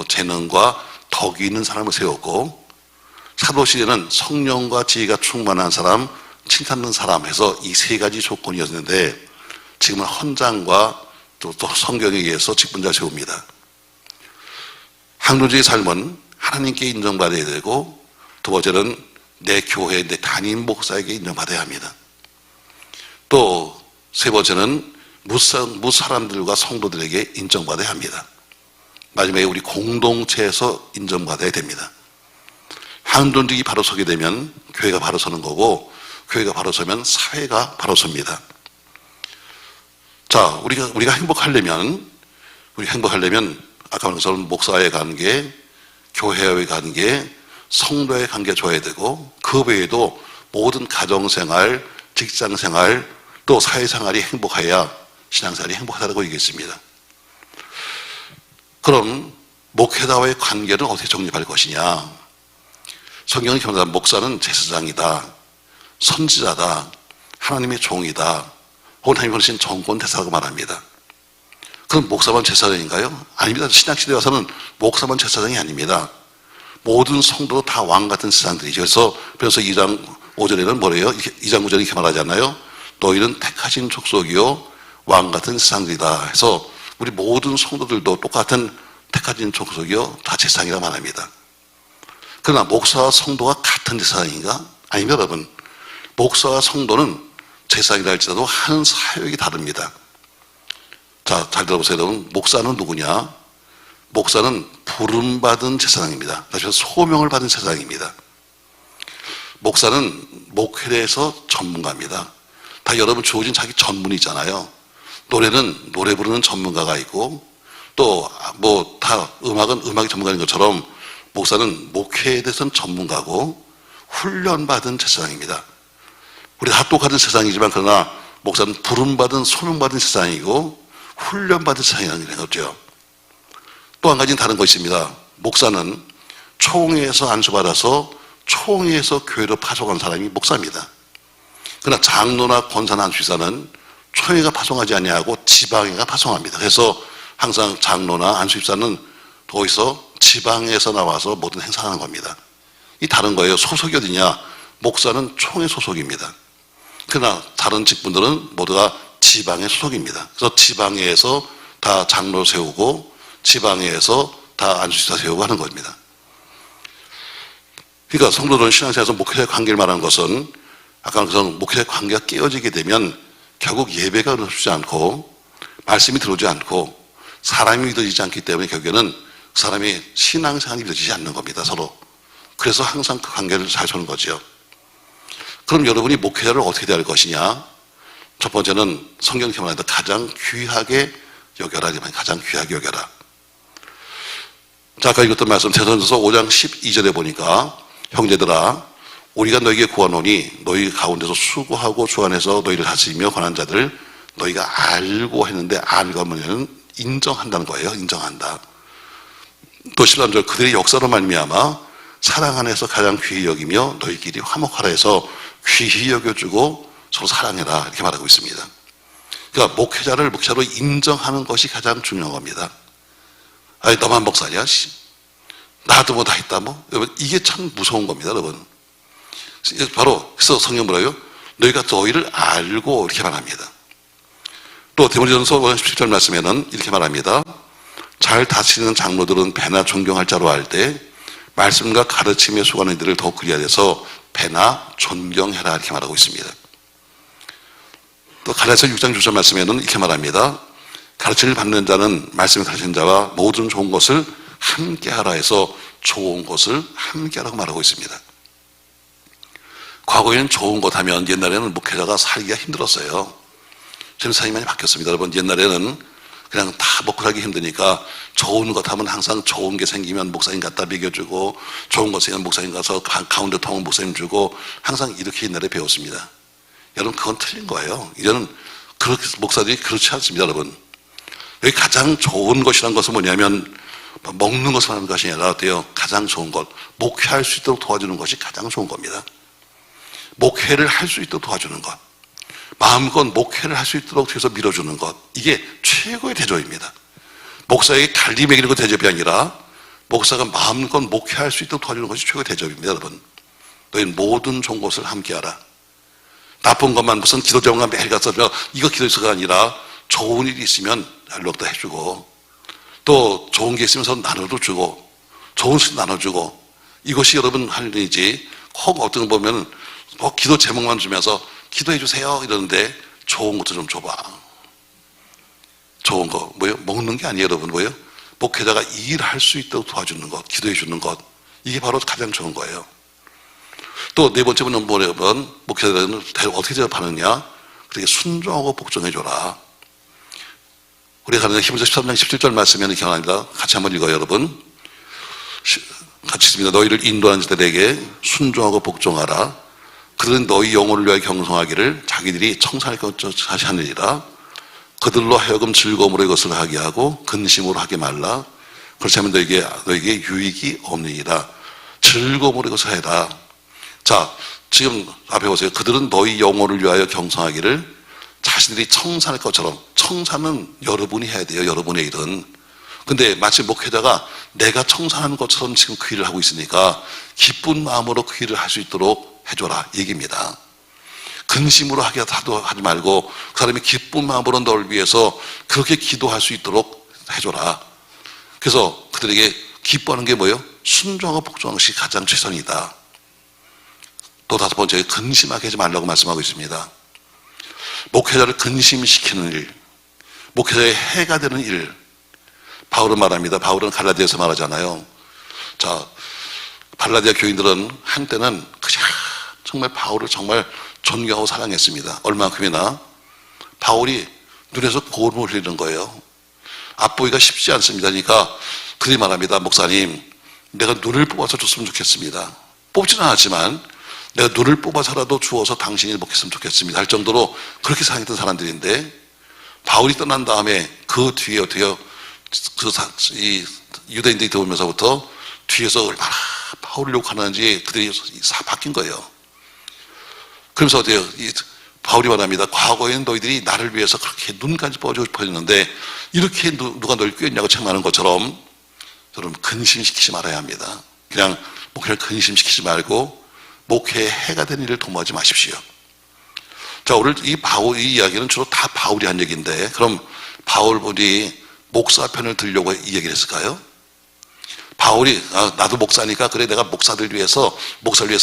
재능과 덕이 있는 사람을 세웠고, 사도시대는 성령과 지혜가 충만한 사람, 칭찬하는 사람 해서 이 세 가지 조건이었는데, 지금은 헌장과 또 성경에 의해서 직분자를 세웁니다. 항존직의 삶은 하나님께 인정받아야 되고, 두 번째는 내 교회, 내 담임 목사에게 인정받아야 합니다. 또 세 번째는 무사람들과 성도들에게 인정받아야 합니다. 마지막에 우리 공동체에서 인정받아야 됩니다. 항존직이 바로 서게 되면 교회가 바로 서는 거고, 교회가 바로 서면 사회가 바로 섭니다. 자, 우리가 행복하려면 아까 말한 것처럼 목사와의 관계, 교회와의 관계, 성도의 관계 줘야 되고, 그 외에도 모든 가정생활, 직장생활, 또 사회생활이 행복해야 신앙생활이 행복하다고 얘기했습니다. 그럼 목회자와의 관계는 어떻게 정립할 것이냐? 성경은 경험한 목사는 제사장이다, 선지자다, 하나님의 종이다, 혹은 하나님이 보내신 정권 대사라고 말합니다. 그럼 목사만 제사장인가요? 아닙니다. 신약시대에 와서는 목사만 제사장이 아닙니다. 모든 성도도 다 왕 같은 세상들이죠. 그래서 2장 5절에는 뭐래요? 2장 9절에 이렇게 말하잖아요. 너희는 택하신 족속이요 왕 같은 세상들이다 해서 우리 모든 성도들도 똑같은 택하신 족속이요 다 제사장이라 말합니다. 그러나 목사와 성도가 같은 제사장인가? 아닙니다, 여러분. 목사와 성도는 제사장이라 할지라도 하는 사역이 다릅니다. 자, 잘 들어보세요, 여러분. 목사는 누구냐? 목사는 부름받은 제사장입니다. 다시 말해서 소명을 받은 제사장입니다. 목사는 목회에 대해서 전문가입니다. 다 여러분 주어진 자기 전문이 있잖아요. 노래는 노래 부르는 전문가가 있고, 또 뭐 다 음악은 음악이 전문가인 것처럼 목사는 목회에 대해서는 전문가고 훈련받은 제사장입니다. 우리 다 똑같은 세상이지만 그러나 목사는 부름받은 소명받은 세상이고 훈련받은 세상이라는 거죠. 또 한 가지는 다른 것이 있습니다. 목사는 총회에서 안수받아서 총회에서 교회로 파송한 사람이 목사입니다. 그러나 장로나 권사나 안수집사는 총회가 파송하지 아니하고 지방회가 파송합니다. 그래서 항상 장로나 안수집사는 거기서 지방에서 나와서 모든 행사를 하는 겁니다. 이 다른 거예요. 소속이 어디냐? 목사는 총회 소속입니다. 그러나 다른 직분들은 모두가 지방의 소속입니다. 그래서 지방회에서 다 장로 세우고 지방회에서 다 안수집사 세우고 하는 겁니다. 그러니까 성도들은 신앙생활에서 목회자의 관계를 말하는 것은 아까 말한 목회자의 관계가 깨어지게 되면 결국 예배가 이루어지지 않고 말씀이 들어오지 않고 사람이 믿어지지 않기 때문에 결국에는 그 사람의 신앙생활이 믿어지지 않는 겁니다, 서로. 그래서 항상 그 관계를 잘 서는 거죠. 그럼 여러분이 목회자를 어떻게 대할 것이냐? 첫 번째는 성경이 말하는 가장 귀하게 여겨라. 가장 귀하게 여겨라. 자, 아까 읽었던 말씀 대선서 5장 12절에 보니까 형제들아 우리가 너희에게 구하노니 너희 가운데서 수고하고 주관해서 너희를 다스리며 권한 자들 너희가 알고 했는데 알고 하면 인정한다는 거예요. 인정한다. 또 13절 그들의 역사로 말미암아 사랑 안에서 가장 귀히 여기며 너희끼리 화목하라 해서 귀히 여겨주고 서로 사랑해라 이렇게 말하고 있습니다. 그러니까 목회자를 목사로 인정하는 것이 가장 중요한 겁니다. 아니 너만 목사냐? 나도 뭐 다 했다 뭐. 여러분 이게 참 무서운 겁니다, 여러분. 바로 그래서 성경 뭐라고요? 너희가 너희를 알고 이렇게 말합니다. 또 디모데전서 5장 17절 말씀에는 이렇게 말합니다. 잘 다스리는 장로들은 배나 존경할 자로 할 때 말씀과 가르침에 수고하는 이들을 더욱 그리하여 해서 배나 존경해라 이렇게 말하고 있습니다. 또 갈라디아서 6장 6절 말씀에는 이렇게 말합니다. 가르침을 받는 자는 말씀을 가르치는 자와 모든 좋은 것을 함께하라 해서 좋은 것을 함께하라고 말하고 있습니다. 과거에는 좋은 것 하면 옛날에는 목회자가 살기가 힘들었어요. 지금 세상이 많이 바뀌었습니다. 여러분 옛날에는 그냥 다 먹고 살기 힘드니까 좋은 것 하면 항상 좋은 게 생기면 목사님 갖다 먹여주고 좋은 것 생기면 목사님 가서 가운데 통은 목사님 주고 항상 이렇게 옛날에 배웠습니다. 여러분 그건 틀린 거예요. 이제는 그렇게, 목사들이 그렇지 않습니다, 여러분. 여기 가장 좋은 것이란 것은 뭐냐면, 먹는 것을 하는 것이 아니라 어때요? 가장 좋은 것. 목회할 수 있도록 도와주는 것이 가장 좋은 겁니다. 목회를 할 수 있도록 도와주는 것. 마음껏 목회를 할 수 있도록 뒤에서 밀어주는 것. 이게 최고의 대접입니다. 목사에게 갈리 먹이는 것 대접이 아니라 목사가 마음껏 목회할 수 있도록 도와주는 것이 최고의 대접입니다, 여러분. 너희는 모든 좋은 것을 함께하라. 나쁜 것만 무슨 기도 제목만 매일 가서 이거 기도해서가 아니라 좋은 일이 있으면 연락도 해주고 또 좋은 게 있으면 서로 나눠도 주고 좋은 수 나눠주고 이것이 여러분 할 일이지. 혹 어떤 거 보면 뭐 기도 제목만 주면서 기도해 주세요 이러는데 좋은 것도 좀 줘봐. 좋은 거 뭐예요? 먹는 게 아니에요, 여러분. 뭐예요? 목회자가 일할 수 있도록 도와주는 것, 기도해 주는 것, 이게 바로 가장 좋은 거예요. 또 네 번째는 뭐냐면 목회자들은 어떻게 대접하느냐? 그렇게 순종하고 복종해 줘라. 우리가 가는 히브리서 13장 17절 말씀에는 기억납니다. 같이 한번 읽어요, 여러분. 같이 읽습니다. 너희를 인도하는 자들에게 순종하고 복종하라. 그들은 너희 영혼을 위하여 경성하기를 자기들이 청산할 것까지 하느니라. 그들로 하여금 즐거움으로 이것을 하게 하고 근심으로 하게 말라. 그렇지 않으면 너에게 유익이 없느니라. 즐거움으로 이것을 해라. 자, 지금 앞에 보세요. 그들은 너희 영혼을 위하여 경성하기를 자신들이 청산할 것처럼. 청산은 여러분이 해야 돼요, 여러분의 일은. 근데 마치 목회자가 내가 청산하는 것처럼 지금 그 일을 하고 있으니까 기쁜 마음으로 그 일을 할 수 있도록 해줘라 얘기입니다. 근심으로 하지 말고 그 사람이 기쁜 마음으로 널 위해서 그렇게 기도할 수 있도록 해줘라. 그래서 그들에게 기뻐하는 게 뭐예요? 순종하고 복종하는 것이 가장 최선이다. 또 다섯 번째, 근심하게 하지 말라고 말씀하고 있습니다. 목회자를 근심시키는 일, 목회자의 해가 되는 일. 바울은 말합니다. 바울은 갈라디아에서 말하잖아요. 자, 갈라디아 교인들은 한때는 그냥 정말 바울을 정말 존경하고 사랑했습니다. 얼마큼이나 바울이 눈에서 고름을 흘리는 거예요. 앞보기가 쉽지 않습니다. 그러니까 그들이 말합니다. 목사님, 내가 눈을 뽑아서 줬으면 좋겠습니다. 뽑지는 않았지만 내가 눈을 뽑아서라도 주어서 당신이 먹겠으면 좋겠습니다 할 정도로 그렇게 사랑했던 사람들인데, 바울이 떠난 다음에 그 뒤에 어때요? 이 유대인들이 들어오면서부터 뒤에서 얼마나 바울을 욕하는지 그들이 바뀐 거예요. 그러면서 어때요? 바울이 말합니다. 과거에는 너희들이 나를 위해서 그렇게 눈까지 뻗어주고 싶어 했는데 이렇게 누가 널 꾀했냐고 책망하는 것처럼 여러분 근심시키지 말아야 합니다. 그냥 목회를 근심시키지 말고 목회에 해가 되는 일을 도모하지 마십시오. 자, 오늘 이 이야기는 주로 다 바울이 한 얘기인데, 그럼 바울분이 목사 편을 들려고 이 얘기를 했을까요? 바울이 나도 목사니까 그래 내가 목사를 위해서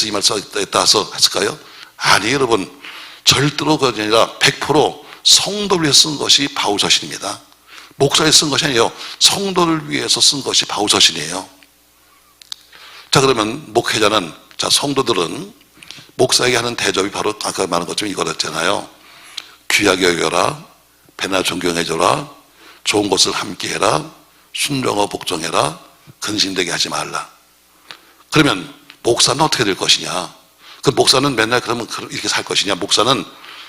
이 말 썼다 해서 했을까요? 아니, 여러분, 절대로 그게 아니라 100% 성도를 위해서 쓴 것이 바울 서신입니다. 목사에 쓴 것이 아니에요. 성도를 위해서 쓴 것이 바울 서신이에요. 자, 그러면 목회자는, 자, 성도들은 목사에게 하는 대접이 바로 아까 말한 것처럼 이거였잖아요. 귀하게 여겨라, 배나 존경해줘라, 좋은 것을 함께해라, 순종하고 복종해라, 근심되게 하지 말라. 그러면 목사는 어떻게 될 것이냐? 그 목사는 맨날 그러면 이렇게 살 것이냐? 목사는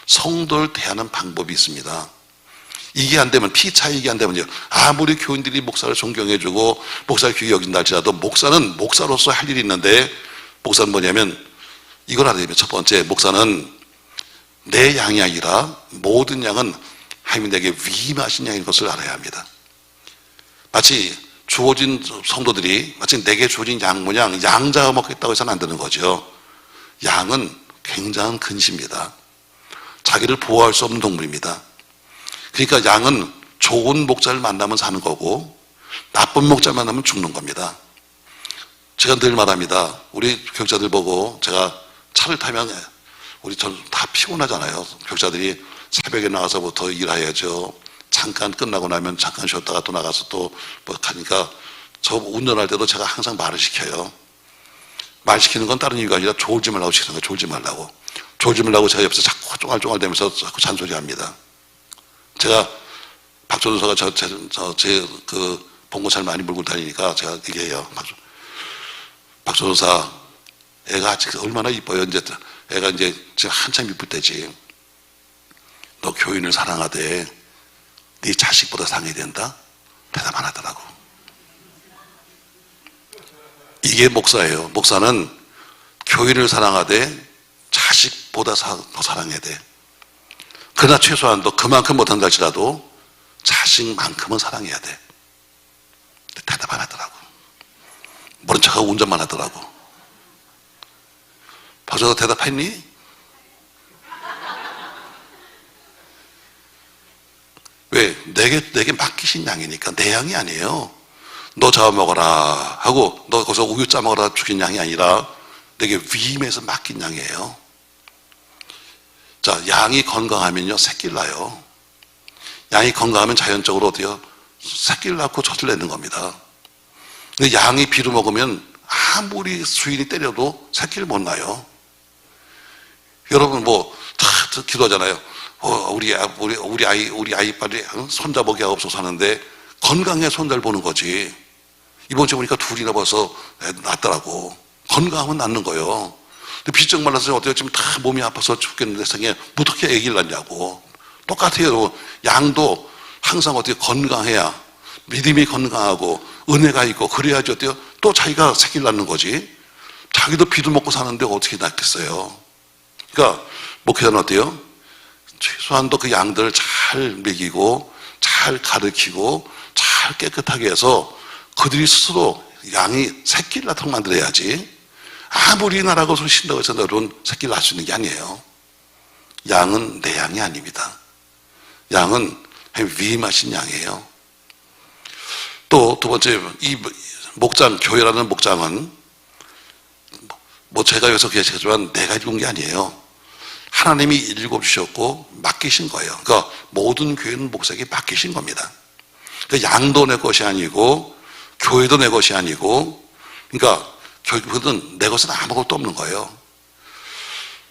성도를 대하는 방법이 있습니다. 이게 안 되면, 피차이게 안 되면요, 아무리 교인들이 목사를 존경해주고 목사를 귀히 여긴다 할지라도 목사는 목사로서 할 일이 있는데, 목사는 뭐냐면 이걸 알아야 됩니다. 첫 번째, 목사는 내 양이 아니라 모든 양은 하나님이 내게 위임하신 양인 것을 알아야 합니다. 마치 주어진 성도들이 마치 내게 주어진 양 모양 양자가 먹겠다고 해서는 안 되는 거죠. 양은 굉장한 근시입니다. 자기를 보호할 수 없는 동물입니다. 그러니까 양은 좋은 목자를 만나면 사는 거고 나쁜 목자를 만나면 죽는 겁니다. 제가 늘 말합니다. 우리 교육자들 보고 제가 차를 타면 우리 전 다 피곤하잖아요. 교육자들이 새벽에 나가서부터 일해야죠. 잠깐 끝나고 나면 잠깐 쉬었다가 또 나가서 또 뭐 가니까 저 운전할 때도 제가 항상 말을 시켜요. 말 시키는 건 다른 이유가 아니라 졸지 말라고 시키는 거예요. 졸지 말라고. 졸지 말라고 제가 옆에서 자꾸 쫑알쫑알대면서 자꾸 잔소리합니다. 제가 박조 전사가 제 봉고차를 많이 몰고 다니니까 제가 얘기해요. 박조 전사, 애가 아직 얼마나 이뻐요. 애가 이제 지금 한참 이쁠 때지. 너 교인을 사랑하되 네 자식보다 사랑해야 된다? 대답 안 하더라고. 이게 목사예요. 목사는 교인을 사랑하되 자식보다 더 사랑해야 돼. 그러나 최소한도 그만큼 못한다 할지라도 자식만큼은 사랑해야 돼. 대답 안 하더라고. 모른 척하고 운전만 하더라고. 벌써 대답했니? 왜? 내게 맡기신 양이니까. 내 양이 아니에요. 너 잡아먹어라 하고 너 거기서 우유 짜먹어라 죽인 양이 아니라 내게 위임해서 맡긴 양이에요. 자, 양이 건강하면요 새끼를 낳아요. 양이 건강하면 자연적으로 어때요? 새끼를 낳고 젖을 내는 겁니다. 근데 양이 비루 먹으면 아무리 주인이 때려도 새끼를 못 낳아요. 여러분 다 기도하잖아요. 우리 아이 빨리 손자보기 없어서 하는데 건강해 손자를 보는 거지. 이번 주에 보니까 둘이나 벌써 낳더라고. 건강하면 낳는 거예요. 근데 비쩍 말라서 어때요? 지금 다 몸이 아파서 죽겠는데 세상에 어떻게 아기를 낳냐고. 똑같아요. 양도 항상 어떻게 건강해야 믿음이 건강하고 은혜가 있고 그래야지 어때요? 또 자기가 새끼를 낳는 거지. 자기도 비도 먹고 사는데 어떻게 낳겠어요? 그러니까 목회자는 어때요? 최소한도 그 양들을 잘 먹이고 잘 가르치고 잘 깨끗하게 해서 그들이 스스로 양이 새끼를 낳도록 만들어야지. 아무리 나라고 소리 신다고 해서 너는 새끼를 낳을 수 있는 게 아니에요. 양은 내 양이 아닙니다. 양은 위임하신 양이에요. 또 두 번째, 이 목장, 교회라는 목장은 제가 여기서 계시지만 내가 읽은 게 아니에요. 하나님이 읽어주셨고 맡기신 거예요. 그러니까 모든 교회는 목사에게 맡기신 겁니다. 그러니까 양도 내 것이 아니고 교회도 내 것이 아니고, 그러니까 결국은 내 것은 아무것도 없는 거예요.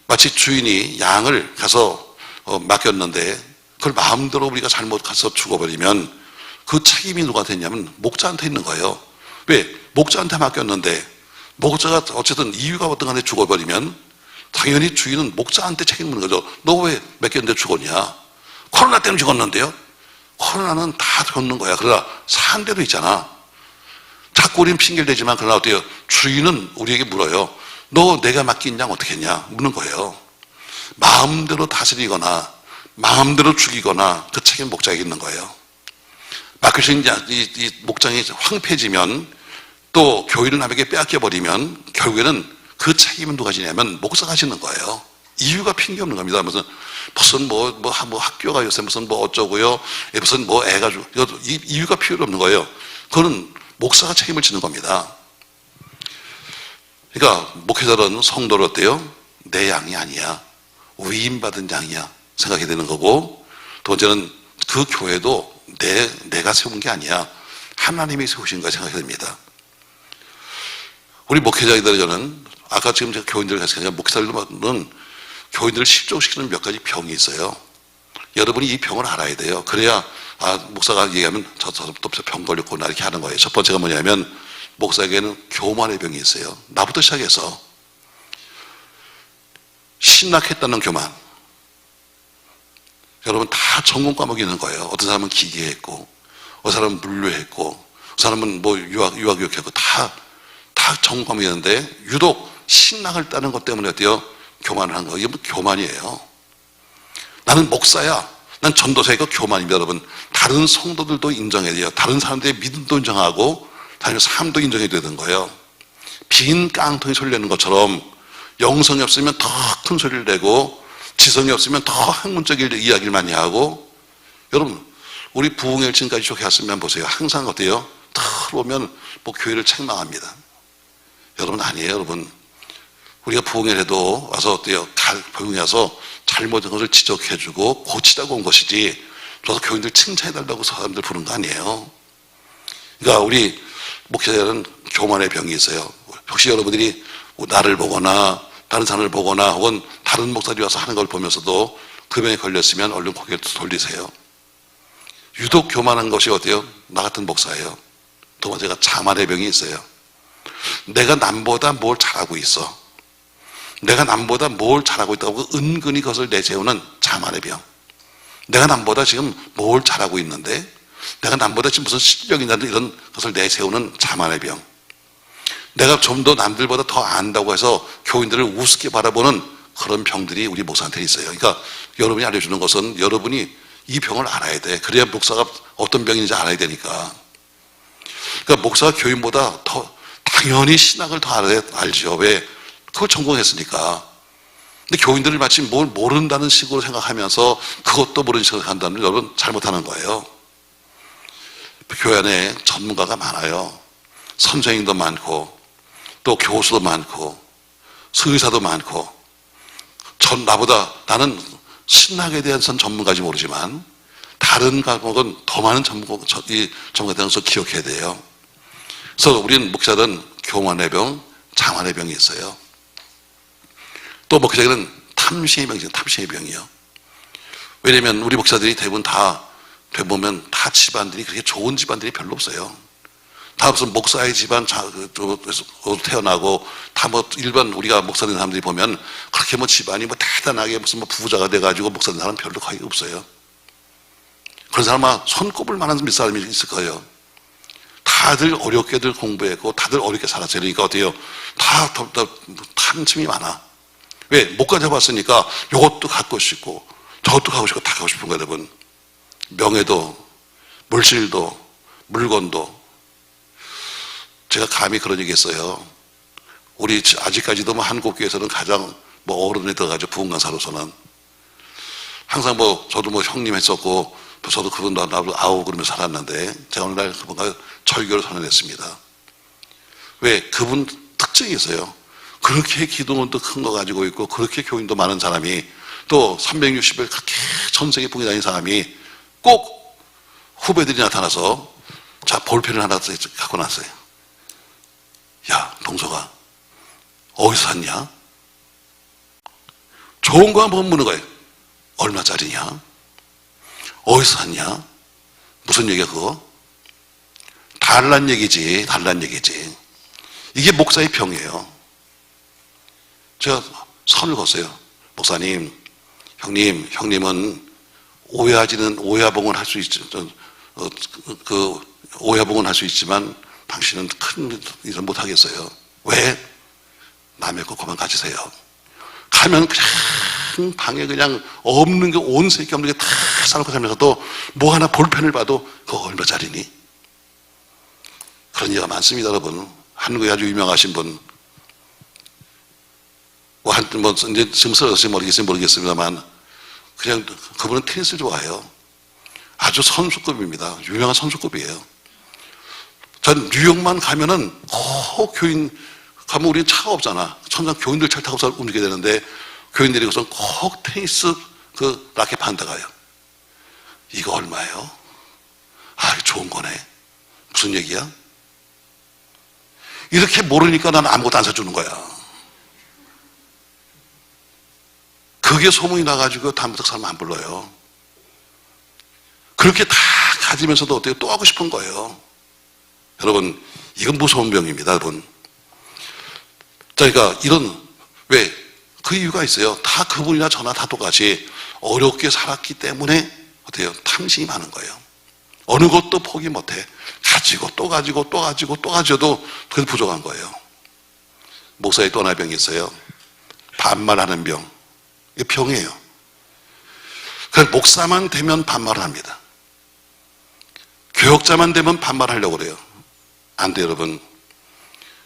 마치 주인이 양을 가서 맡겼는데 그걸 마음대로 우리가 잘못 가서 죽어버리면 그 책임이 누가 됐냐면 목자한테 있는 거예요. 왜? 목자한테 맡겼는데 목자가 어쨌든 이유가 어떤 간에 죽어버리면 당연히 주인은 목자한테 책임 묻는 거죠. 너 왜 맡겼는데 죽었냐? 코로나 때문에 죽었는데요? 코로나는 다 죽는 거야. 그러나 산 데도 있잖아. 자꾸 우리는 핑계를 대지만 그러나 어때요? 주인은 우리에게 물어요. 너 내가 맡긴 양 어떻게 했냐? 묻는 거예요. 마음대로 다스리거나 마음대로 죽이거나 그 책임 목자에게 있는 거예요. 맡겨진 이 목장이 황폐해지면 또 교인을 남에게 빼앗겨버리면 결국에는 그 책임은 누가 지냐면 목사가 지는 거예요. 이유가 핑계 없는 겁니다. 무슨 학교가 요새 무슨 어쩌고요. 무슨 애가 이유가 필요 없는 거예요. 그거는 목사가 책임을 지는 겁니다. 그러니까 목회자는 성도를 어때요? 내 양이 아니야. 위임받은 양이야. 생각이 되는 거고, 두 번째는 그 교회도 내가 세운 게 아니야. 하나님이 세우신 거야 생각이 됩니다. 우리 목회자들 저는 아까 지금 제가 교인들 같이 목회자들은 교인들을 실족시키는 몇 가지 병이 있어요. 여러분이 이 병을 알아야 돼요. 그래야 목사가 얘기하면 저부터 병 걸렸구나 이렇게 하는 거예요. 첫 번째가 뭐냐면 목사에게는 교만의 병이 있어요. 나부터 시작해서 신학했다는 교만. 여러분 다 전공 과목이 있는 거예요. 어떤 사람은 기계했고, 어떤 사람은 물류했고, 어떤 사람은 유아교육했고 다 전공 과목이 있는데 유독 신학을 따는 것 때문에 어때요? 교만을 한 거. 이게 교만이에요. 나는 목사야. 난 전도사이고 교만입니다, 여러분. 다른 성도들도 인정해야 돼요. 다른 사람들의 믿음도 인정하고 다른 삶도 인정해야 되는 거예요. 빈 깡통이 소리 내는 것처럼 영성이 없으면 더 큰 소리를 내고 지성이 없으면 더 학문적인 이야기를 많이 하고, 여러분 우리 부흥일진까지 쭉 했으면 보세요. 항상 어때요? 들어오면 교회를 책망합니다. 여러분 아니에요. 여러분 우리가 부흥회를 해도 와서 어때요? 부흥회 와서 잘못된 것을 지적해주고 고치자고 온 것이지 그래서 교인들 칭찬해달라고 사람들 부른 거 아니에요. 그러니까 우리 목회자는 교만의 병이 있어요. 혹시 여러분들이 나를 보거나 다른 사람을 보거나 혹은 다른 목사들이 와서 하는 걸 보면서도 그 병에 걸렸으면 얼른 고개를 돌리세요. 유독 교만한 것이 어때요? 나 같은 목사예요. 두 번째가 자만의 병이 있어요. 내가 남보다 뭘 잘하고 있어. 내가 남보다 뭘 잘하고 있다고 은근히 그것을 내세우는 자만의 병. 내가 남보다 지금 뭘 잘하고 있는데, 내가 남보다 지금 무슨 실력이냐, 이런 것을 내세우는 자만의 병. 내가 좀 더 남들보다 더 안다고 해서 교인들을 우습게 바라보는 그런 병들이 우리 목사한테 있어요. 그러니까 여러분이 알려주는 것은 여러분이 이 병을 알아야 돼. 그래야 목사가 어떤 병인지 알아야 되니까. 그러니까 목사가 교인보다 더 당연히 신학을 더 알죠. 왜? 그걸 전공했으니까. 근데 교인들을 마치 뭘 모른다는 식으로 생각하면서 그것도 모르는 식으로 한다면 여러분 잘못하는 거예요. 교회 안에 전문가가 많아요. 선생님도 많고, 또 교수도 많고, 수의사도 많고, 나는 신학에 대해서는 전문가인지 모르지만 다른 과목은 더 많은 전문가에 대해서 기억해야 돼요. 그래서 우리는 목사들은 교만의 병, 자만의 병이 있어요. 또 목사들은 탐심의 병이죠. 탐심의 병이요. 왜냐면 우리 목사들이 대부분 다 되보면 다 집안들이 그렇게 좋은 집안들이 별로 없어요. 다 무슨 목사의 집안 태어나고 다 뭐 일반 우리가 목사 된 사람들이 보면 그렇게 뭐 집안이 뭐 대단하게 무슨 뭐 부자가 돼가지고 목사 된 사람 별로 거의 없어요. 그런 사람 아마 손꼽을 만한 몇 사람이 있을 거예요. 다들 어렵게들 공부했고 다들 어렵게 살았어요. 그러니까 어때요? 다 탐심이 많아. 왜? 못 가져봤으니까 이것도 갖고 싶고 저것도 갖고 싶고 다 갖고 싶은 거예요, 여러분. 명예도, 물질도, 물건도. 제가 감히 그런 얘기 했어요. 우리 아직까지도 뭐 한국교회에서는 가장 뭐 어른에 들어가죠. 부흥강사로서는. 항상 뭐 저도 뭐 형님 했었고 저도 그분 나도 아우 그러면서 살았는데 제가 오늘날 그분과 절교를 선언했습니다. 왜? 그분 특징이 있어요. 그렇게 기도원도 큰 거 가지고 있고 그렇게 교인도 많은 사람이 또 360일 그렇게 전세계 북에 다닌 사람이 꼭 후배들이 나타나서 자 볼펜을 하나 갖고 났어요. 야 동서가 어디서 샀냐? 좋은 거 한번 묻는 거예요. 얼마짜리냐? 어디서 샀냐? 무슨 얘기야 그거? 달란 얘기지. 달란 얘기지. 이게 목사의 병이에요. 제가 선을 걷어요. 목사님, 형님은 오야봉은 할 수 있죠. 오야봉은 할 수 있지만 당신은 큰 일을 못 하겠어요. 왜? 남의 거 그만 가지세요. 가면 그냥 방에 그냥 없는 게 온 세계 없는 게 다 싸놓고 살면서도 뭐 하나 볼펜을 봐도 그거 얼마짜리니? 그런 얘기가 많습니다, 여러분. 한국에 아주 유명하신 분. 이제 지금 쓰러졌을지 모르겠습니다만, 그냥 그분은 테니스를 좋아해요. 아주 선수급입니다. 유명한 선수급이에요. 전 뉴욕만 가면은, 교인, 가면 우리는 차가 없잖아. 천장 교인들 차를 타고 움직여야 되는데, 교인들이 우선 꼭 테니스 라켓 파는 데 가요. 이거 얼마예요? 아, 좋은 거네. 무슨 얘기야? 이렇게 모르니까 나는 아무것도 안 사주는 거야. 그게 소문이 나가지고 다음부터 사람 안 불러요. 그렇게 다 가지면서도 어때요? 또 하고 싶은 거예요. 여러분, 이건 무서운 병입니다, 여러분. 그러니까 왜? 그 이유가 있어요. 다 그분이나 저나 다 똑같이 어렵게 살았기 때문에 어때요? 탐심이 많은 거예요. 어느 것도 포기 못해. 가지고 또 가지고 또 가지고 또 가져도 그래도 부족한 거예요. 목사의 또 하나의 병이 있어요. 반말하는 병. 이게 병이에요. 그냥 목사만 되면 반말을 합니다. 교역자만 되면 반말하려고 그래요. 안 돼요, 여러분.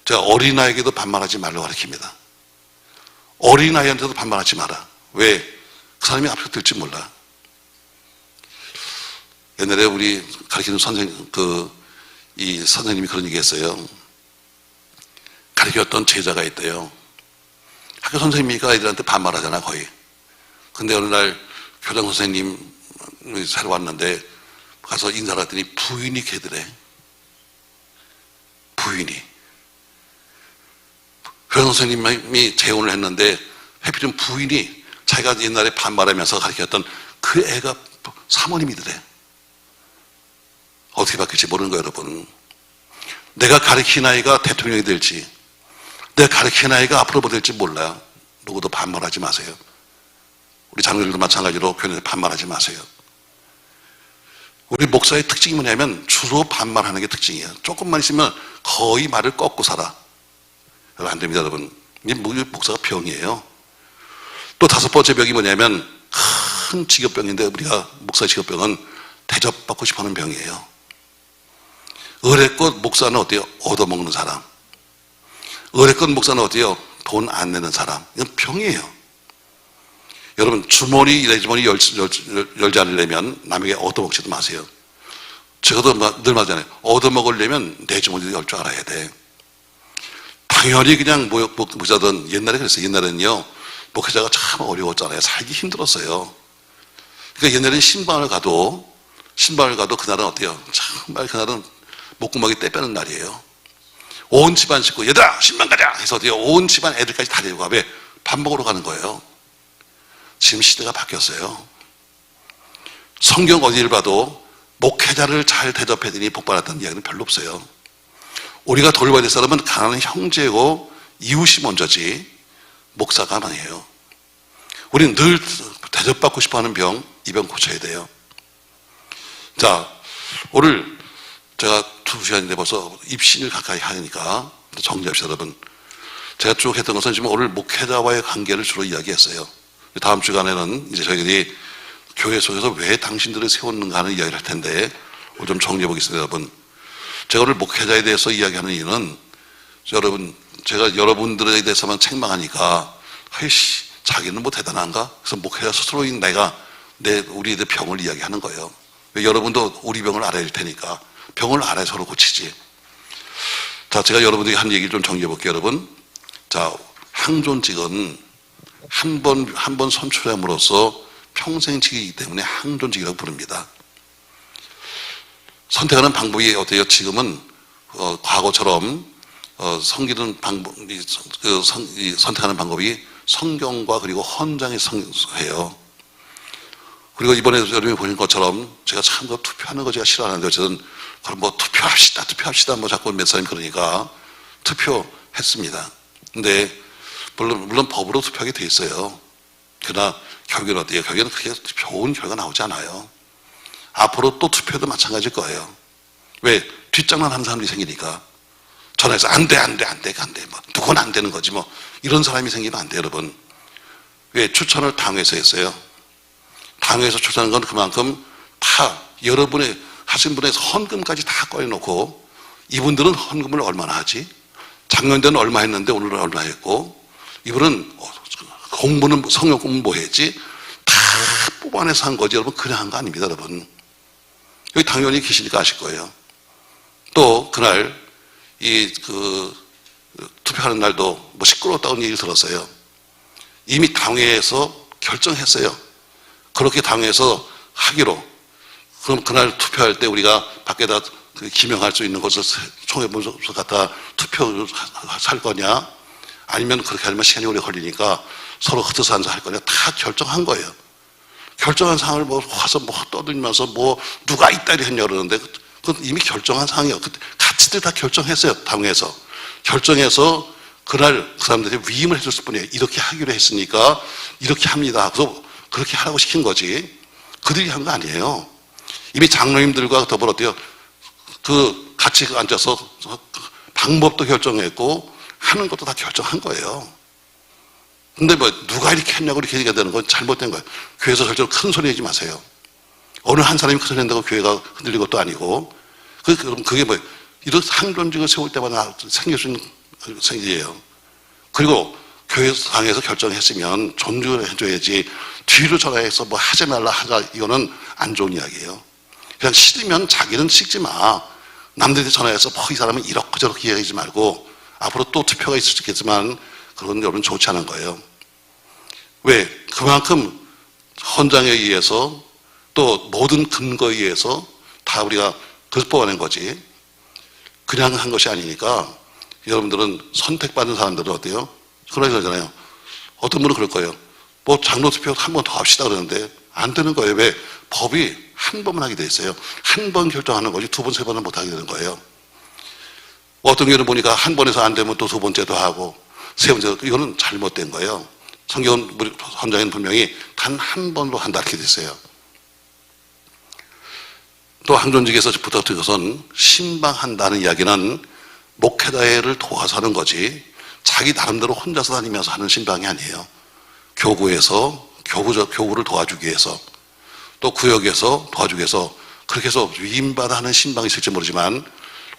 제가 어린아이에게도 반말하지 말라고 가르칩니다. 어린아이한테도 반말하지 마라. 왜? 그 사람이 앞에서 들지 몰라. 옛날에 우리 가르치는 선생님이 그런 얘기 했어요. 가르쳤던 제자가 있대요. 학교 선생님이니까 애들한테 반말하잖아, 거의. 근데 어느 날 교장 선생님이 새로 왔는데 가서 인사를 했더니 부인이 걔더래. 부인이. 교장 선생님이 재혼을 했는데 해필이면 부인이 자기가 옛날에 반말하면서 가르쳤던 그 애가 사모님이더래. 어떻게 바뀔지 모르는 거예요, 여러분. 내가 가르친 아이가 대통령이 될지, 내가 가르친 아이가 앞으로 뭐 될지 몰라요. 누구도 반말하지 마세요. 우리 장로들도 마찬가지로 교회에 반말하지 마세요. 우리 목사의 특징이 뭐냐면 주로 반말하는 게 특징이에요. 조금만 있으면 거의 말을 꺾고 살아. 여러분 안 됩니다, 여러분. 이 목사가 병이에요. 또 다섯 번째 병이 뭐냐면 큰 직업병인데 우리가 목사의 직업병은 대접받고 싶어하는 병이에요. 의뢰껏 목사는 어때요? 얻어먹는 사람. 의뢰껏 목사는 어때요? 돈 안 내는 사람. 이건 병이에요. 여러분 주머니 내 주머니 열지 않으려면 남에게 얻어먹지도 마세요. 제가도 늘 말하잖아요. 얻어먹으려면 내 주머니 열 줄 알아야 돼. 당연히 그냥 목사든 옛날에 그랬어요. 옛날에는요 목회자가 참 어려웠잖아요. 살기 힘들었어요. 그러니까 옛날에는 신방을 가도 그날은 어때요? 정말 그날은 목구멍이 떼 빼는 날이에요. 온 집안 식구 얘들아 신방 가자 해서 어때요? 온 집안 애들까지 다 데리고 가면 밥 먹으러 가는 거예요. 지금 시대가 바뀌었어요. 성경 어디를 봐도 목회자를 잘 대접해드리니 복받았다는 이야기는 별로 없어요. 우리가 돌봐야 될 사람은 가난한 형제고 이웃이 먼저지 목사가 아니에요. 우리는 늘 대접받고 싶어하는 병, 이 병 고쳐야 돼요. 자, 오늘 제가 2시간인데 벌써 입신을 가까이 하니까 정리합시다, 여러분. 제가 쭉 했던 것은 지금 오늘 목회자와의 관계를 주로 이야기했어요. 다음 주간에는 이제 저희들이 교회 속에서 왜 당신들을 세웠는가 하는 이야기를 할 텐데 오늘 좀 정리해 보겠습니다, 여러분. 제가 오늘 목회자에 대해서 이야기하는 이유는 여러분, 제가 여러분들에 대해서만 책망하니까 아이씨, 자기는 뭐 대단한가? 그래서 목회자 스스로인 우리의 병을 이야기하는 거예요. 여러분도 우리 병을 알아야 될 테니까 병을 알아야 서로 고치지. 자, 제가 여러분들에게 한 얘기를 좀 정리해 볼게요, 여러분. 자, 항존직은 한 번 선출함으로써 평생직이기 때문에 항존직이라고 부릅니다. 선택하는 방법이 어때요? 지금은 과거처럼 섬기는 선택하는 방법이 성경과 그리고 헌장에 해요. 그리고 이번에 여러분이 보신 것처럼 제가 참 투표하는 거 제가 싫어하는데 저는 그럼 뭐 투표합시다 뭐 자꾸 몇 사람이 그러니까 투표했습니다. 근데 물론 법으로 투표하게 돼 있어요. 그러나 결국에는 어때요? 결국에는 그렇게 좋은 결과 나오지 않아요. 앞으로 또 투표도 마찬가지일 거예요. 왜? 뒷장난 하는 사람들이 생기니까. 전화해서 안 돼. 뭐, 누구는 안 되는 거지 뭐. 이런 사람이 생기면 안 돼요, 여러분. 왜? 추천을 당회에서 했어요. 당회에서 추천한 건 그만큼 다 여러분의 하신 분의 헌금까지 다 꺼내놓고 이분들은 헌금을 얼마나 하지? 작년에는 얼마 했는데 오늘은 얼마 했고 이분은 공부는 성경 공부 뭐 했지? 다 뽑아내서 한 거지 여러분. 그냥 한 거 아닙니다, 여러분. 여기 당연히 계시니까 아실 거예요. 또 그날 투표하는 날도 뭐 시끄러웠다는 얘기를 들었어요. 이미 당회에서 결정했어요. 그렇게 당회에서 하기로. 그럼 그날 투표할 때 우리가 밖에다 기명할 수 있는 것을 총회분소 갖다 투표를 할 거냐? 아니면 그렇게 하면 시간이 오래 걸리니까 서로 흩어서 앉아 할 거냐? 다 결정한 거예요. 결정한 사항을 뭐 와서 뭐 떠들면서 뭐 누가 이따리 했냐 그러는데 그건 이미 결정한 사항이에요. 같이들 다 결정했어요. 당회에서. 결정해서 그날 그 사람들이 위임을 해줬을 뿐이에요. 이렇게 하기로 했으니까 이렇게 합니다. 그래서 그렇게 하라고 시킨 거지. 그들이 한 거 아니에요. 이미 장로님들과 더불어 어때요? 같이 앉아서 방법도 결정했고 하는 것도 다 결정한 거예요. 근데 뭐 누가 이렇게 했냐고 이렇게 얘기가 되는 건 잘못된 거예요. 교회에서 절대로 큰 소리 내지 마세요. 어느 한 사람이 큰 소리 낸다고 교회가 흔들린 것도 아니고 그럼 그게 뭐예요? 이런 항존직을 세울 때마다 생길 수 있는 생기예요. 그리고 교회상에서 결정했으면 존중을 해줘야지 뒤로 전화해서 뭐 하지 말라 하자 이거는 안 좋은 이야기예요. 그냥 싫으면 자기는 찍지 마. 남들한테 전화해서 이 사람은 이렇게 저렇게 얘기하지 말고 앞으로 또 투표가 있을 수 있겠지만 그건 여러분 좋지 않은 거예요. 왜? 그만큼 헌장에 의해서 또 모든 근거에 의해서 다 우리가 그래서 뽑아낸 거지. 그냥 한 것이 아니니까 여러분들은 선택받은 사람들은 어때요? 그러잖아요. 어떤 분은 그럴 거예요. 뭐 장로 투표 한 번 더 합시다 그러는데 안 되는 거예요. 왜? 법이 한 번만 하게 돼 있어요. 한 번 결정하는 거지 두 번, 세 번은 못 하게 되는 거예요. 어떤 경우는 보니까 한 번에서 안 되면 또 두 번째도 하고 세 번째도 이거는 잘못된 거예요. 성경은 헌장에는 분명히 단 한 번로 한다 이렇게 돼 있어요. 또 항존직에서 부탁드린 것은 신방한다는 이야기는 목회자를 도와서 하는 거지 자기 나름대로 혼자서 다니면서 하는 신방이 아니에요. 교구에서 교구를 도와주기 위해서 또 구역에서 도와주기 위해서 그렇게 해서 위임받아 하는 신방이 있을지 모르지만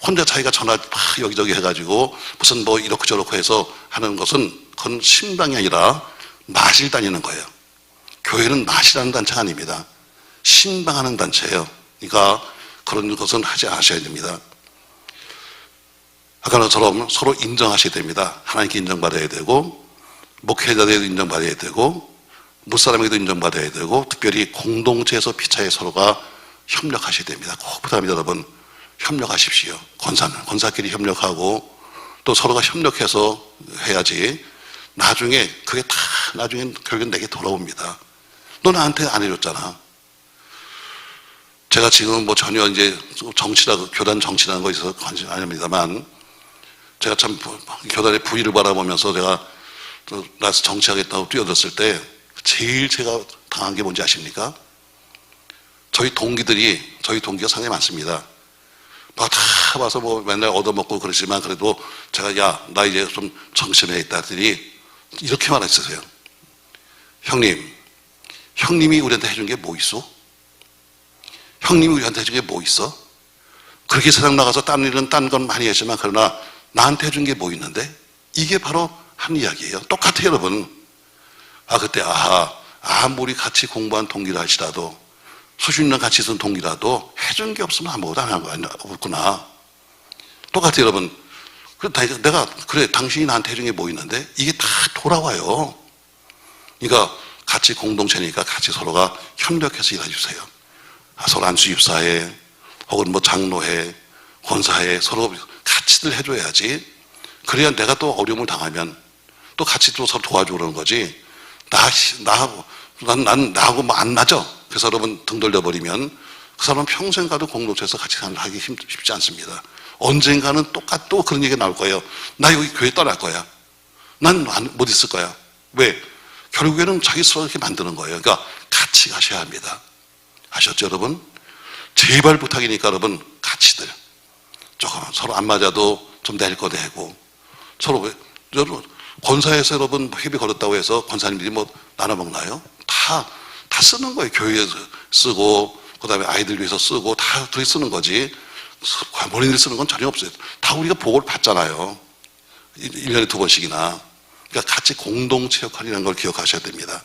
혼자 자기가 전화 여기저기 해가지고 무슨 뭐 이렇고 저렇고 해서 하는 것은 그건 신방이 아니라 마실 다니는 거예요. 교회는 마실하는 단체가 아닙니다. 신방하는 단체예요. 그러니까 그런 것은 하지 않으셔야 됩니다. 아까처럼 서로 인정하셔야 됩니다. 하나님께 인정받아야 되고 목회자에게도 인정받아야 되고 무사람에게도 인정받아야 되고 특별히 공동체에서 피차에 서로가 협력하셔야 됩니다. 꼭 부탁합니다. 여러분 협력하십시오. 권사끼리 협력하고 또 서로가 협력해서 해야지 나중에 그게 다 나중엔 결국엔 내게 돌아옵니다. 너 나한테 안 해줬잖아. 제가 지금 뭐 전혀 이제 교단 정치라는 거에 있어서 관심이 아닙니다만 제가 참 교단의 부위를 바라보면서 제가 나서 정치하겠다고 뛰어들었을 때 제일 제가 당한 게 뭔지 아십니까? 저희 동기가 상당히 많습니다. 막 다 와서 뭐 맨날 얻어먹고 그러지만 그래도 제가 야, 나 이제 좀 정신에 있다 했더니 이렇게 말했어요. 형님이 우리한테 해준 게 뭐 있어? 형님이 우리한테 해준 게 뭐 있어? 그렇게 세상 나가서 딴 건 많이 했지만 그러나 나한테 해준 게 뭐 있는데? 이게 바로 한 이야기예요. 똑같아요, 여러분. 그때 아무리 같이 공부한 동기라 할지라도 수십 년 같이 있은 동기라도 해준 게 없으면 아무것도 안 한 거 없구나. 똑같아요, 여러분. 그래, 당신이 나한테 해준 게 뭐 있는데? 이게 다 돌아와요. 그러니까 같이 공동체니까 같이 서로가 협력해서 일해주세요. 서로 안수집사회, 혹은 뭐 장로회, 권사회 서로 같이들 해줘야지. 그래야 내가 또 어려움을 당하면 또 같이 또 서로 도와주고 그러는 거지. 나하고 뭐 안 맞아. 그래서 여러분 등 돌려버리면 그 사람은 평생 가도 공동체에서 같이 하기 쉽지 않습니다. 언젠가는 또 그런 얘기가 나올 거예요. 나 여기 교회 떠날 거야. 난 못 있을 거야. 왜? 결국에는 자기 스스로 이렇게 만드는 거예요. 그러니까 같이 가셔야 합니다. 아셨죠, 여러분? 제발 부탁이니까 여러분 같이들 조금 서로 안 맞아도 좀 낼 거 내고 서로 여러분 권사에서 여러분 회비 걸었다고 해서 권사님들이 뭐 나눠 먹나요? 다 쓰는 거예요. 교회에서 쓰고 그다음에 아이들 위해서 쓰고 다 둘이 쓰는 거지. 본인들이 쓰는 건 전혀 없어요. 다 우리가 보고를 받잖아요. 1년에 2번씩이나. 그러니까 같이 공동체 역할이라는 걸 기억하셔야 됩니다.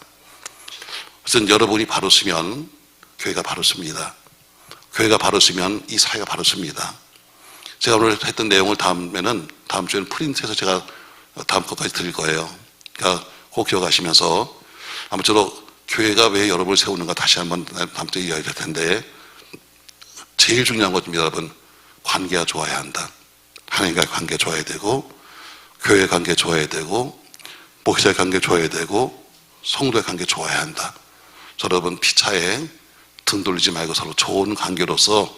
그래서 여러분이 바로 쓰면 교회가 바로 씁니다. 교회가 바로 쓰면 이 사회가 바로 씁니다. 제가 오늘 했던 내용을 다음 주에는 프린트해서 제가 다음 것까지 드릴 거예요. 그러니까 꼭 기억하시면서 아무쪼록 교회가 왜 여러분을 세우는가 다시 한번 다음 주에 이야기할 텐데 제일 중요한 것입니다, 여러분. 관계가 좋아야 한다. 하나님과의 관계 좋아야 되고 교회 관계 좋아야 되고 목회자의 관계 좋아야 되고 성도의 관계 좋아야 한다. 여러분 피차에 등 돌리지 말고 서로 좋은 관계로서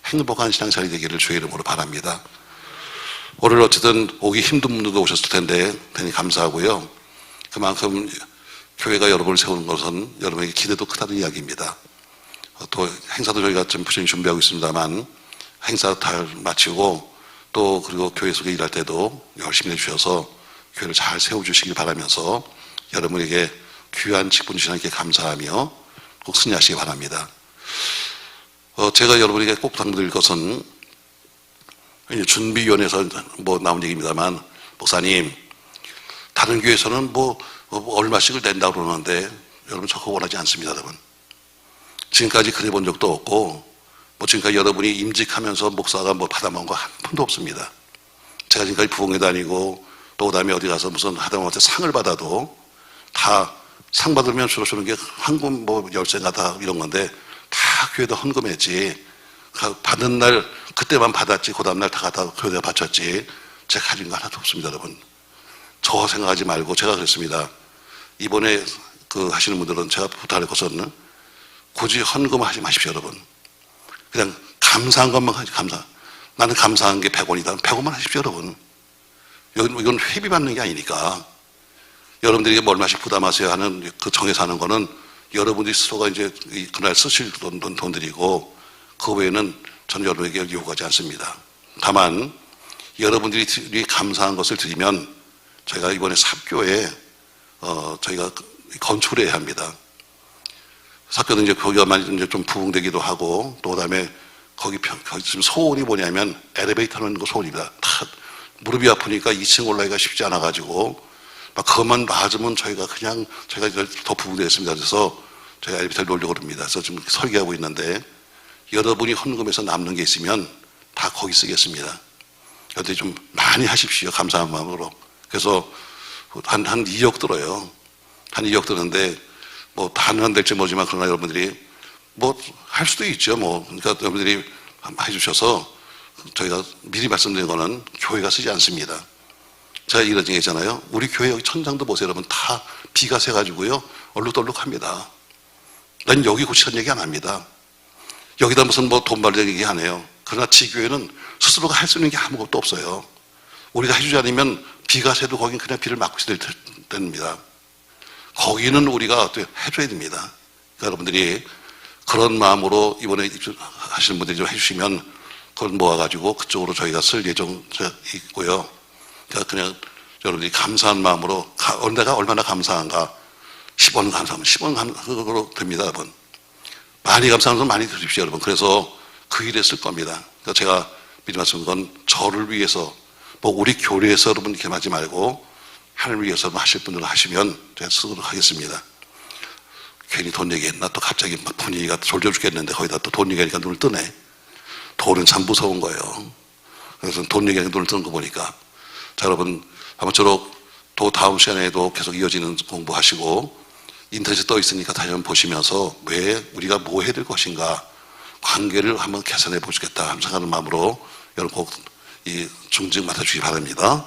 행복한 신앙생활이 되기를 주의 이름으로 바랍니다. 오늘 어쨌든 오기 힘든 분들도 오셨을 텐데 대단히 감사하고요. 그만큼 교회가 여러분을 세우는 것은 여러분에게 기대도 크다는 이야기입니다. 또 행사도 저희가 좀 부지런히 준비하고 있습니다만 행사 다 마치고 또 그리고 교회 속에 일할 때도 열심히 해주셔서 교회를 잘 세워주시길 바라면서 여러분에게 귀한 직분 주신 하나님께 감사하며 꼭 승리하시기 바랍니다. 제가 여러분에게 꼭 당부드릴 것은 준비위원회에서 뭐 나온 얘기입니다만 목사님 다른 교회에서는 뭐 얼마씩을 낸다고 그러는데 여러분 저거 원하지 않습니다. 여러분 지금까지 그래 본 적도 없고 뭐 지금까지 여러분이 임직하면서 목사가 뭐 받아먹은 거 한 푼도 없습니다. 제가 지금까지 부흥회 다니고 또 그다음에 어디 가서 무슨 하다못해 상을 받아도 다 상 받으면 주로 주는 게 황금 뭐 열쇠가 다 이런 건데 다 교회에다 헌금했지. 받은 날 그때만 받았지 그 다음날 다 갖다 교회에다 바쳤지 제가 가진 거 하나도 없습니다. 여러분 저 생각하지 말고 제가 그랬습니다. 이번에 하시는 분들은 제가 부탁할 것은 굳이 헌금하지 마십시오. 여러분 그냥 감사한 것만 하지. 나는 감사한 게 100원이다 100원만 하십시오. 여러분 이건 회비 받는 게 아니니까 여러분들에게 얼마씩 부담하셔야 하는 그 정해서 하는 거는 여러분들이 스스로가 이제 그날 쓰실 돈들이고 그 외에는 저는 여러분에게 요구하지 않습니다. 다만 여러분들이 감사한 것을 드리면 저희가 이번에 삽교에 저희가 건축을 해야 합니다. 삽교는 이제 거기가 많이 이제 좀 부흥되기도 하고, 또 그다음에 거기 지금 소원이 뭐냐면 엘리베이터 놓는 거 소원입니다. 다 무릎이 아프니까 2층 올라가기가 쉽지 않아가지고 막 그것만 맞으면 저희가 더 부흥되었습니다. 그래서 저희가 엘리베이터를 놓으려고 합니다. 그래서 지금 설계하고 있는데 여러분이 헌금해서 남는 게 있으면 다 거기 쓰겠습니다. 그런데 좀 많이 하십시오. 감사한 마음으로. 그래서 한 2억 들어요. 한 2억 드는데 뭐 다는 안 될지 모르지만 그러나 여러분들이 뭐 할 수도 있죠. 뭐 그러니까 여러분들이 해주셔서 저희가 미리 말씀드린 거는 교회가 쓰지 않습니다. 제가 이런 얘기 있잖아요. 우리 교회 여기 천장도 보세요. 여러분 다 비가 새가지고요. 얼룩덜룩합니다. 난 여기 고치는 얘기 안 합니다. 여기다 무슨 뭐 돈 벌려는 얘기 안 해요. 그러나 지교회는 스스로가 할 수 있는 게 아무것도 없어요. 우리가 해주지 않으면 비가 새도 거긴 그냥 비를 막고 있어야 됩니다. 거기는 우리가 해줘야 됩니다. 그러니까 여러분들이 그런 마음으로 이번에 하시는 분들이 좀 해주시면 그걸 모아가지고 그쪽으로 저희가 쓸 예정 있고요. 그러니까 그냥 여러분들이 감사한 마음으로 내가 얼마나 감사한가 10원 감사하면 10원 감사로 됩니다. 여러분. 많이 감사하는 건 많이 드십시오. 여러분. 그래서 그 일에 쓸 겁니다. 그러니까 제가 미리 말씀드린 건 저를 위해서 뭐 우리 교회에서 여러분 이렇게 하지 말고 하나님을 위해서 하실 분들은 하시면 제가 쓰도록 하겠습니다. 괜히 돈 얘기했나 또 갑자기 막 분위기가 졸려 죽겠는데 거기다 또 돈 얘기하니까 눈을 뜨네. 돈은 참 무서운 거예요. 그래서 돈 얘기하니까 눈을 뜨는 거 보니까 자 여러분 아무쪼록 또 다음 시간에도 계속 이어지는 공부하시고 인터넷에 떠 있으니까 다시 한번 보시면서 왜 우리가 뭐 해야 될 것인가 관계를 한번 개선해 보시겠다 하는 마음으로 여러분 꼭 이 중증 맡아주시기 바랍니다.